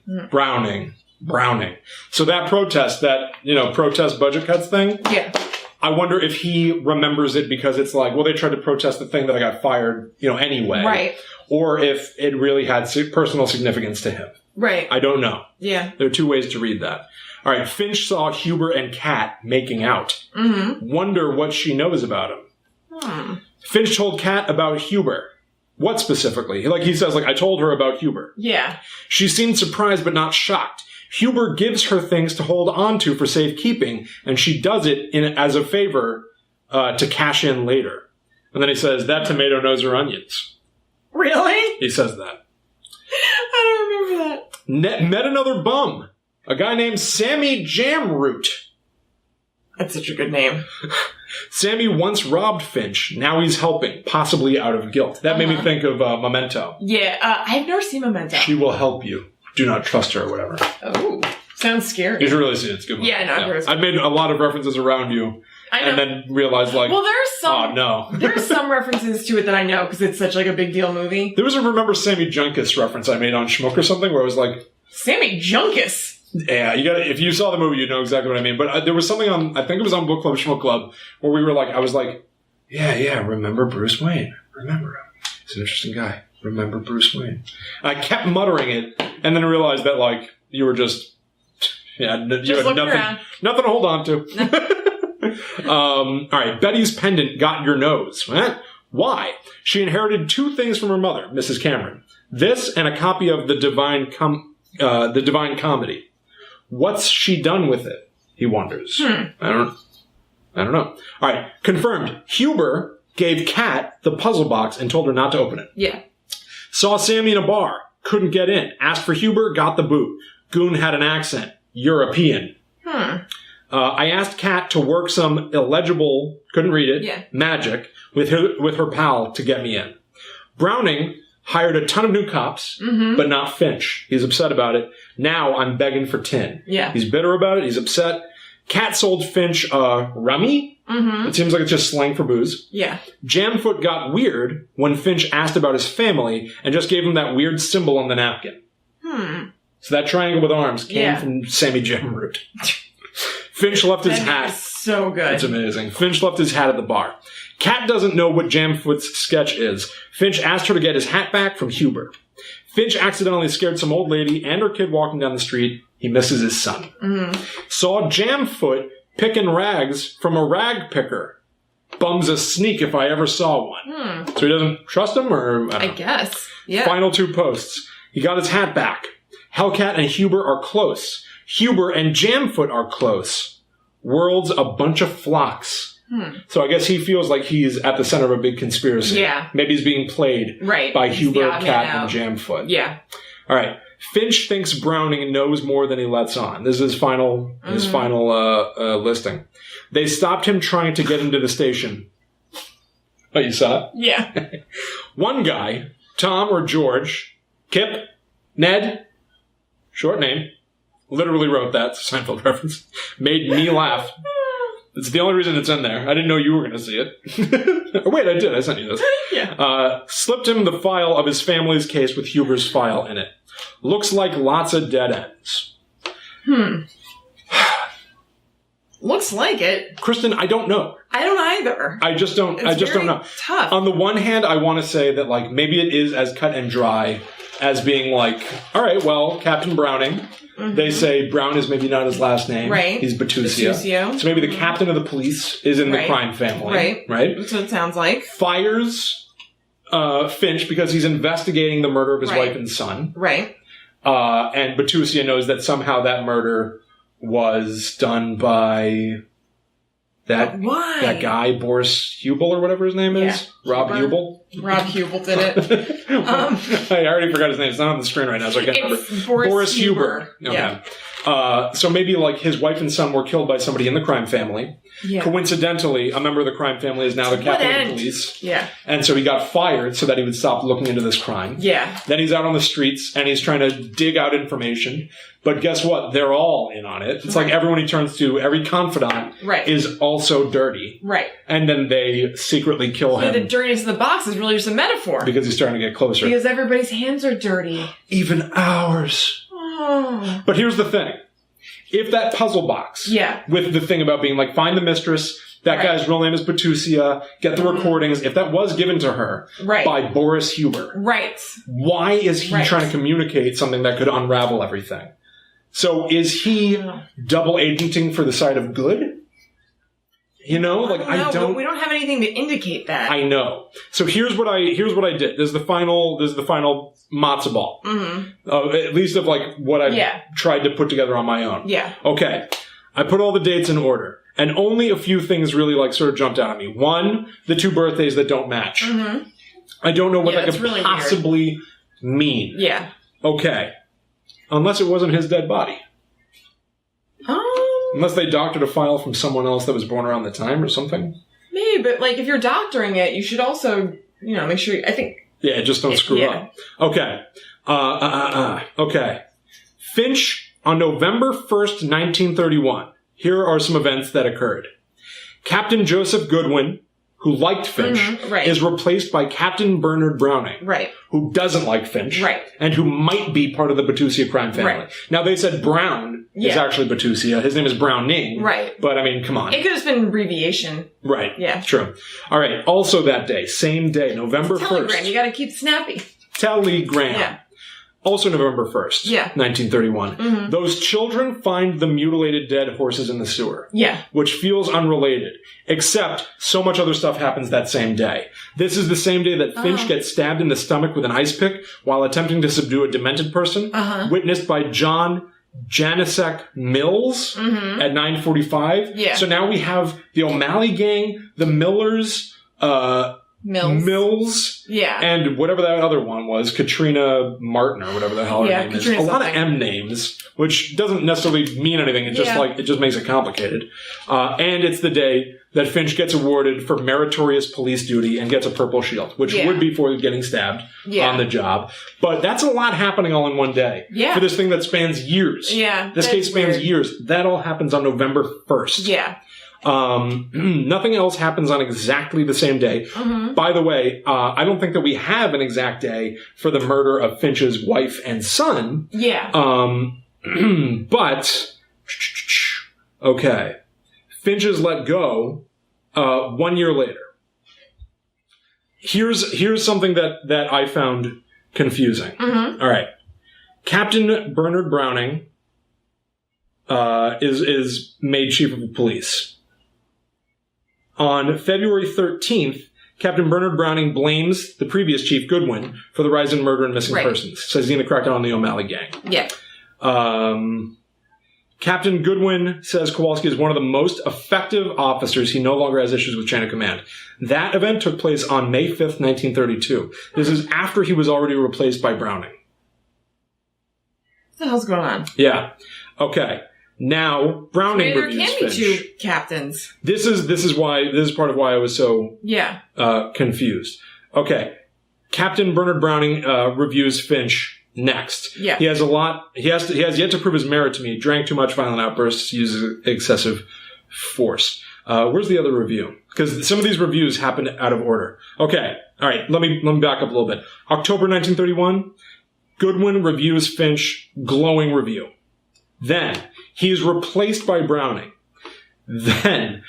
So that protest, protest budget cuts thing. Yeah. I wonder if he remembers it because it's like, well, they tried to protest the thing that I got fired, anyway. Right. Or if it really had personal significance to him. Right. I don't know. Yeah. There are two ways to read that. All right. Finch saw Huber and Kat making out. Wonder what she knows about him. Finch told Kat about Huber. What specifically? He says, I told her about Huber. Yeah. She seemed surprised but not shocked. Huber gives her things to hold on to for safekeeping, and she does it as a favor to cash in later. And then he says, that tomato knows her onions. Really? He says that. I don't remember that. Met another bum. A guy named Sammy Jamroot. That's such a good name. Sammy once robbed Finch. Now he's helping, possibly out of guilt. That made me think of Memento. Yeah, I've never seen Memento. She will help you. Do not trust her or whatever. Oh, sounds scary. You should really see it. It's a good one. Yeah, no, I've made a lot of references around you. I know. And then realized well, there's some. Oh, no. There's some references to it that I know because it's such a big deal movie. There was a Remember Sammy Junkus reference I made on Schmook or something where I was like... Sammy Junkus? Yeah, if you saw the movie, you'd know exactly what I mean. But there was something I think it was on Book Club, Schmook Club, where we were I was like, yeah, remember Bruce Wayne. Remember him. He's an interesting guy. Remember Bruce Wayne. And I kept muttering it, and then realized that, you were just you had nothing to hold on to. All right, Betty's pendant got your nose. Why? She inherited two things from her mother, Mrs. Cameron. This and a copy of the Divine Comedy. What's she done with it? He wonders. I don't know. All right. Confirmed. Huber gave Kat the puzzle box and told her not to open it. Yeah. Saw Sammy in a bar. Couldn't get in. Asked for Huber. Got the boot. Goon had an accent. European. I asked Kat to work some illegible, couldn't read it, magic with her pal to get me in. Browning hired a ton of new cops, but not Finch. He's upset about it. Now I'm begging for tin. Yeah. He's bitter about it. He's upset. Kat sold Finch rummy. It seems like it's just slang for booze. Yeah. Jamfoot got weird when Finch asked about his family and just gave him that weird symbol on the napkin. So that triangle with arms came from Sammy Jamroot. Finch left his hat. So good. It's amazing. Finch left his hat at the bar. Kat doesn't know what Jamfoot's sketch is. Finch asked her to get his hat back from Huber. Finch accidentally scared some old lady and her kid walking down the street. He misses his son. Saw Jamfoot picking rags from a rag picker. Bums a sneak if I ever saw one. So he doesn't trust him, or I guess. Yeah. Final 2 posts. He got his hat back. Hellcat and Huber are close. Huber and Jamfoot are close. World's a bunch of flocks. So I guess he feels like he's at the center of a big conspiracy. Yeah. Maybe he's being played by Huber, Cat, and Jamfoot. Yeah. All right. Finch thinks Browning knows more than he lets on. This is his final listing. They stopped him trying to get into the station. Oh, you saw it? Yeah. One guy, Tom or George, Kip, Ned, short name, literally wrote that, it's a Seinfeld reference, made me laugh. It's the only reason it's in there. I didn't know you were going to see it. Oh, wait, I did. I sent you this. Yeah. Slipped him the file of his family's case with Huber's file in it. Looks like lots of dead ends. Looks like it. Kristen, I don't know. I don't either. I just don't know. Tough. On the one hand, I want to say that, like, maybe it is as cut and dry as being like, all right, well, Captain Browning. They say Brown is maybe not his last name. Right. He's Batusia. So maybe the captain of the police is in the crime family. Right. That's what it sounds like. Fires Finch because he's investigating the murder of his wife and son. Right. And Batusia knows that somehow that murder was done by that guy, Boris Hubel or whatever his name is. Rob Hubel. Rob Hubel did it. I already forgot his name. It's not on the screen right now, so I can't remember. Boris Huber. Okay. Yeah. So maybe like his wife and son were killed by somebody in the crime family. Yeah. Coincidentally, a member of the crime family is now the captain of the police. Yeah. And so he got fired so that he would stop looking into this crime. Yeah. Then he's out on the streets and he's trying to dig out information. But guess what? They're all in on it. It's like everyone he turns to, every confidant is also dirty. Right. And then they secretly kill him. The dirtiness of the box is really just a metaphor. Because he's starting to get closer. Because everybody's hands are dirty. Even ours. Oh. But here's the thing. If that puzzle box with the thing about being like, find the mistress, that guy's real name is Batusia, get the recordings, if that was given to her by Boris Huber, why is he trying to communicate something that could unravel everything? So is he double agenting for the side of good? You know, like I don't. We don't have anything to indicate that. I know. So here's what I did. This is the final matzo ball. At least of like what I tried to put together on my own. Yeah. Okay. I put all the dates in order, and only a few things really like sort of jumped out at me. One, the 2 birthdays that don't match. I don't know what that could really possibly mean. Yeah. Okay. Unless it wasn't his dead body. Unless they doctored a file from someone else that was born around the time or something. Maybe, but like if you're doctoring it, you should also, make sure, I think. Yeah, just don't screw up. Okay. Okay. Finch, on November 1st, 1931. Here are some events that occurred. Captain Joseph Goodwin, who liked Finch, is replaced by Captain Bernard Browning, who doesn't like Finch, and who might be part of the Batusia crime family. Now, they said Brown is actually Batusia. His name is Browning. But, I mean, come on. It could have been an abbreviation. Yeah. True. All right. Also that day, same day, November 1st. Telegram. You got to keep snappy. Telegram. Yeah. Also November 1st, 1931. Those children find the mutilated dead horses in the sewer. Yeah. Which feels unrelated, except so much other stuff happens that same day. This is the same day that Finch gets stabbed in the stomach with an ice pick while attempting to subdue a demented person, witnessed by John Janicek Mills at 9:45. Yeah. So now we have the O'Malley gang, the Millers, Mills. Yeah. And whatever that other one was, Katrina Martin or whatever the hell her name is. A lot of M names, which doesn't necessarily mean anything. It's just it just makes it complicated. And it's the day that Finch gets awarded for meritorious police duty and gets a Purple Shield, which would be for getting stabbed on the job. But that's a lot happening all in one day. Yeah. For this thing that spans years. Yeah. This case spans years. That all happens on November 1st. Yeah. Nothing else happens on exactly the same day. Mm-hmm. By the way, I don't think that we have an exact day for the murder of Finch's wife and son. Yeah. But, okay. Finch is let go, 1 year later. Here's something that I found confusing. Mm-hmm. All right. Captain Bernard Browning, is made chief of police. On February 13th, Captain Bernard Browning blames the previous chief, Goodwin, for the rise in murder and missing persons. Says he's going to crack down on the O'Malley gang. Yeah. Captain Goodwin says Kowalski is one of the most effective officers. He no longer has issues with chain of command. That event took place on May 5th, 1932. This is after he was already replaced by Browning. What the hell's going on? Yeah. Okay. Now, Browning reviews Finch. There can be two captains. This is part of why I was so confused. Okay. Captain Bernard Browning reviews Finch next. Yeah. He has yet to prove his merit to me. He drank too much, violent outbursts, uses excessive force. Where's the other review? Because some of these reviews happen out of order. Okay. All right. Let me back up a little bit. October 1931, Goodwin reviews Finch, glowing review. Then he is replaced by Browning. Then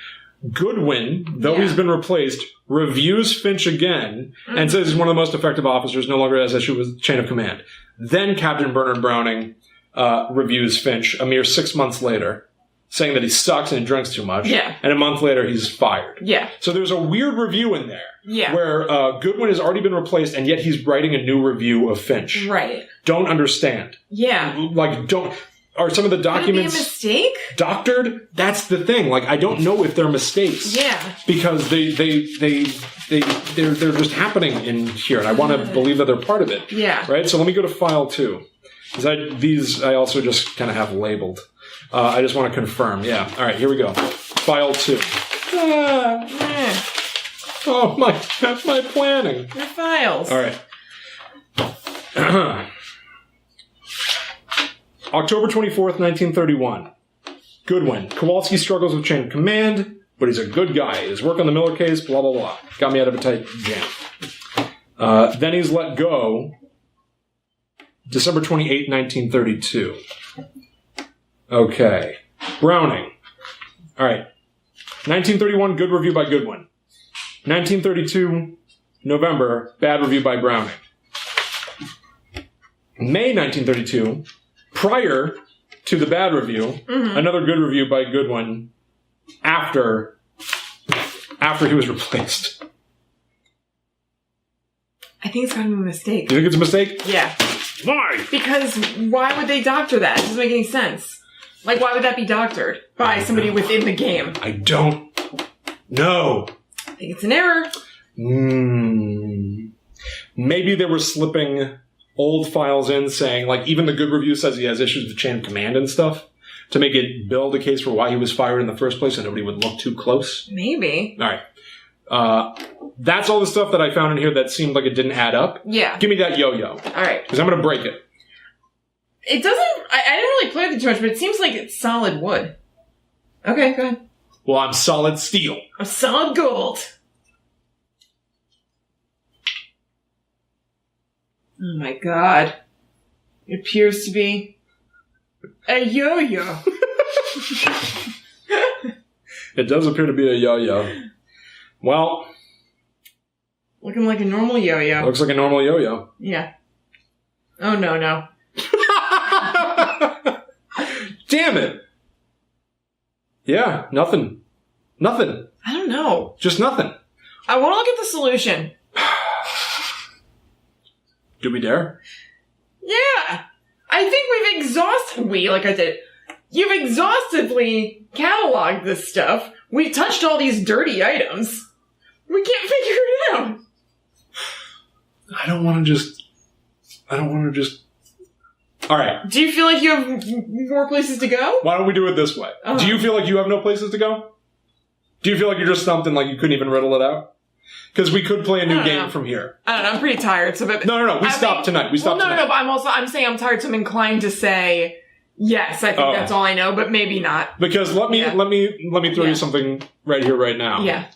Goodwin, though he's been replaced, reviews Finch again and says he's one of the most effective officers, no longer has issue with chain of command. Then Captain Bernard Browning reviews Finch a mere 6 months later, saying that he sucks and drinks too much. Yeah. And a month later, he's fired. Yeah. So there's a weird review in there. Yeah. Where Goodwin has already been replaced, and yet he's writing a new review of Finch. Right. Don't understand. Yeah. Are some of the documents could it be a mistake? Doctored? That's the thing. I don't know if they're mistakes. Yeah. Because they're just happening in here, and I want to believe that they're part of it. Yeah. Right? So let me go to file 2. These I also just kind of have labeled. I just want to confirm. Yeah. All right, here we go. File 2. Oh, my planning. Your files. All right. October 24th, 1931. Goodwin. Kowalski struggles with chain of command, but he's a good guy. His work on the Miller case, blah, blah, blah. Got me out of a tight jam. Then he's let go December 28th, 1932. Okay. Browning. All right. 1931, good review by Goodwin. 1932, November, bad review by Browning. May 1932, prior to the bad review, another good review by Goodwin after he was replaced. I think it's kind of a mistake. You think it's a mistake? Yeah. Why? Because why would they doctor that? It doesn't make any sense. Why would that be doctored by somebody within the game? I don't know. I think it's an error. Maybe they were slipping old files in saying, even the good review says he has issues with chain of command and stuff, to make it build a case for why he was fired in the first place and nobody would look too close. Maybe. All right. That's all the stuff that I found in here that seemed like it didn't add up. Yeah. Give me that yo-yo. All right. Because I'm going to break it. It doesn't... I didn't really play with it too much, but it seems like it's solid wood. Okay, go ahead. Well, I'm solid steel. I'm solid gold. Oh my god. It appears to be a yo-yo. It does appear to be a yo-yo. Well... Looking like a normal yo-yo. Looks like a normal yo-yo. Yeah. Oh, no. Damn it. Yeah, nothing. Nothing. I don't know. Just nothing. I want to look at the solution. Do we dare? Yeah. I think you've exhaustively cataloged this stuff. We've touched all these dirty items. We can't figure it out. I don't want to just... All right. Do you feel like you have more places to go? Why don't we do it this way? Do you feel like you have no places to go? Do you feel like you're just stumped and like you couldn't even riddle it out? Because we could play a new game from here. I don't know. I'm pretty tired. So, but No. We stopped tonight. We stopped tonight. No. But I'm saying I'm tired, so I'm inclined to say yes. I think that's all I know, but maybe not. Because let me throw you something right here, right now. Yeah.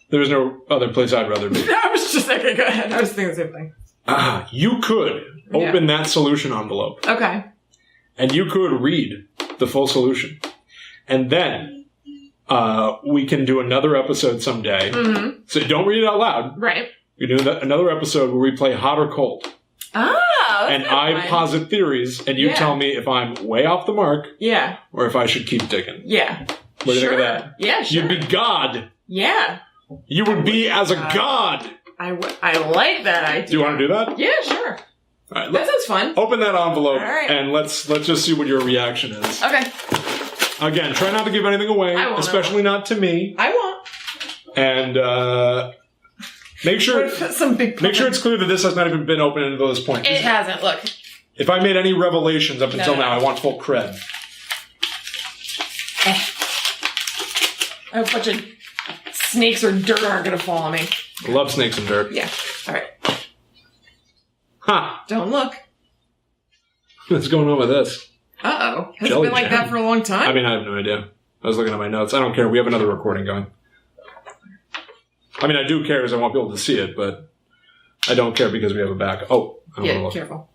There's no other place I'd rather be. I was just okay. Go ahead. I was thinking the same thing. You could open that solution envelope. Okay. And you could read the full solution. And then we can do another episode someday. Mm-hmm. So don't read it out loud. Right. We do another episode where we play hot or cold. And I posit theories, and you tell me if I'm way off the mark. Yeah. Or if I should keep digging. Yeah. What do you think of that? Yeah, sure. You'd be God. Yeah. You would be as a god. I like that idea. Do you want to do that? Yeah, sure. All right, that sounds fun. Open that envelope, and let's just see what your reaction is. Okay. Again, try not to give anything away, especially not to me. I won't. And make sure it's clear that this has not even been opened until this point. It hasn't. Look. If I made any revelations up until now, I want full cred. A bunch of snakes or dirt aren't going to fall on me. I love snakes and dirt. Yeah. All right. Ha! Don't look. What's going on with this? Uh-oh. Has it been like that for a long time? I mean, I have no idea. I was looking at my notes. I don't care. We have another recording going. I mean, I do care because I want people to see it, but I don't care because we have a back. Oh, I don't want to look. Careful.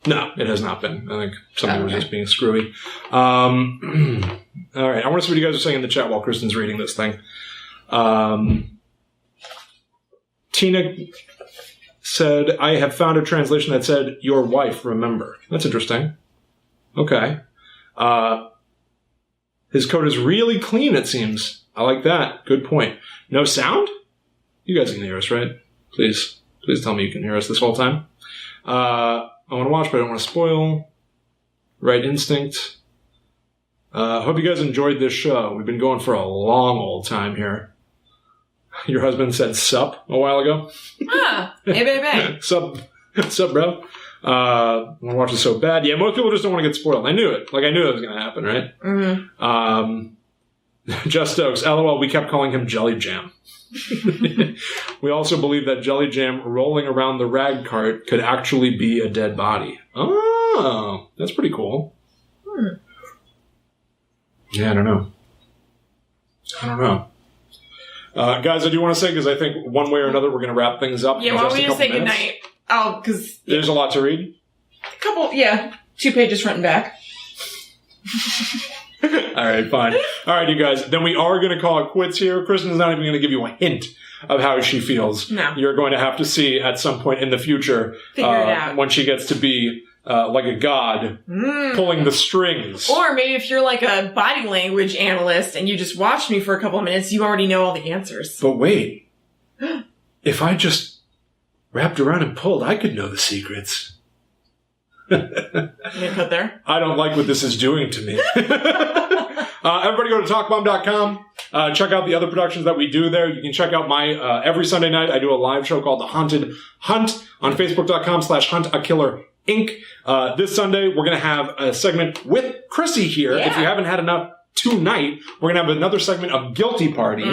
No, it has not been. I think somebody was just being screwy. All right. I want to see what you guys are saying in the chat while Kristen's reading this thing. Tina said, I have found a translation that said, your wife, remember. That's interesting. Okay. His code is really clean, it seems. I like that. Good point. No sound? You guys can hear us, right? Please tell me you can hear us this whole time. I want to watch, but I don't want to spoil. Right instinct. Hope you guys enjoyed this show. We've been going for a long old time here. Your husband said sup a while ago. Hey, baby. Sup, bro. I want to watch it so bad. Yeah, most people just don't want to get spoiled. I knew it. Like, I knew that was going to happen, right? Mm-hmm. Just Stokes. LOL, we kept calling him Jelly Jam. We also believe that Jelly Jam rolling around the rag cart could actually be a dead body. Oh, that's pretty cool. Yeah, I don't know. Guys, I do want to say, because I think one way or another we're going to wrap things up. Yeah, why don't we just say goodnight? Oh, because... There's a lot to read? A couple, 2 pages front and back. All right, fine. All right, you guys. Then we are going to call it quits here. Kristen's not even going to give you a hint of how she feels. No. You're going to have to see at some point in the future. Figure it out. When she gets to be like a god, pulling the strings. Or maybe if you're like a body language analyst and you just watched me for a couple of minutes, you already know all the answers. But wait. If I just wrapped around and pulled, I could know the secrets. You gonna cut there? I don't like what this is doing to me. Everybody go to talkbomb.com. Check out the other productions that we do there. You can check out my, every Sunday night, I do a live show called The Haunted Hunt on facebook.com/huntakiller Inc. This Sunday, we're going to have a segment with Chrissy here. Yeah. If you haven't had enough tonight, we're going to have another segment of Guilty Party,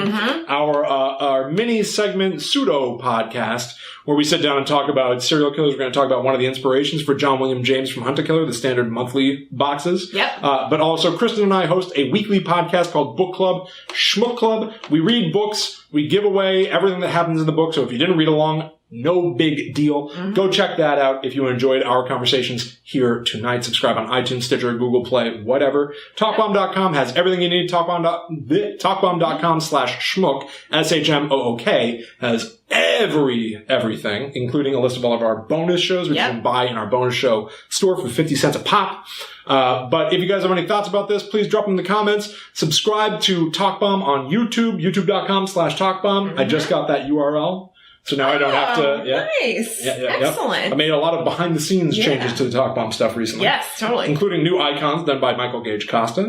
our mini segment pseudo podcast, where we sit down and talk about serial killers. We're going to talk about one of the inspirations for John William James from Hunt a Killer, the standard monthly boxes. Yep. But also, Kristen and I host a weekly podcast called Book Club, Schmuck Club. We read books. We give away everything that happens in the book. So if you didn't read along, no big deal. Go check that out if you enjoyed our conversations here tonight. Subscribe on iTunes, Stitcher, Google Play, whatever. Talkbomb.com has everything you need. Talkbomb.com/schmook, SHMOOK, has everything, including a list of all of our bonus shows, which you can buy in our bonus show store for 50 cents a pop. But if you guys have any thoughts about this, please drop them in the comments. Subscribe to Talkbomb on YouTube, youtube.com/Talkbomb. I just got that URL. So now I don't have to... Yeah. Nice. Yeah, Excellent. I made a lot of behind-the-scenes changes to the Talk Bomb stuff recently. Yes, totally. Including new icons done by Michael Gage Costa.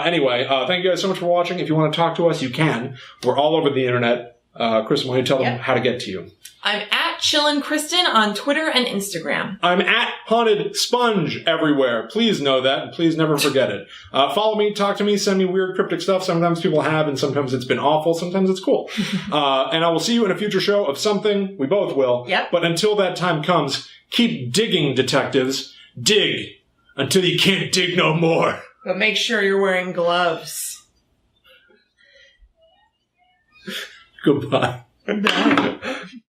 Anyway, thank you guys so much for watching. If you want to talk to us, you can. We're all over the internet. Kristen, why don't you tell them how to get to you? I'm at Chillin' Kristen on Twitter and Instagram. I'm at Haunted Sponge everywhere. Please know that, and please never forget it. Follow me, talk to me, send me weird cryptic stuff. Sometimes people have, and sometimes it's been awful. Sometimes it's cool. And I will see you in a future show of something. We both will. Yep. But until that time comes, keep digging, detectives. Dig until you can't dig no more. But make sure you're wearing gloves. Goodbye. Bye.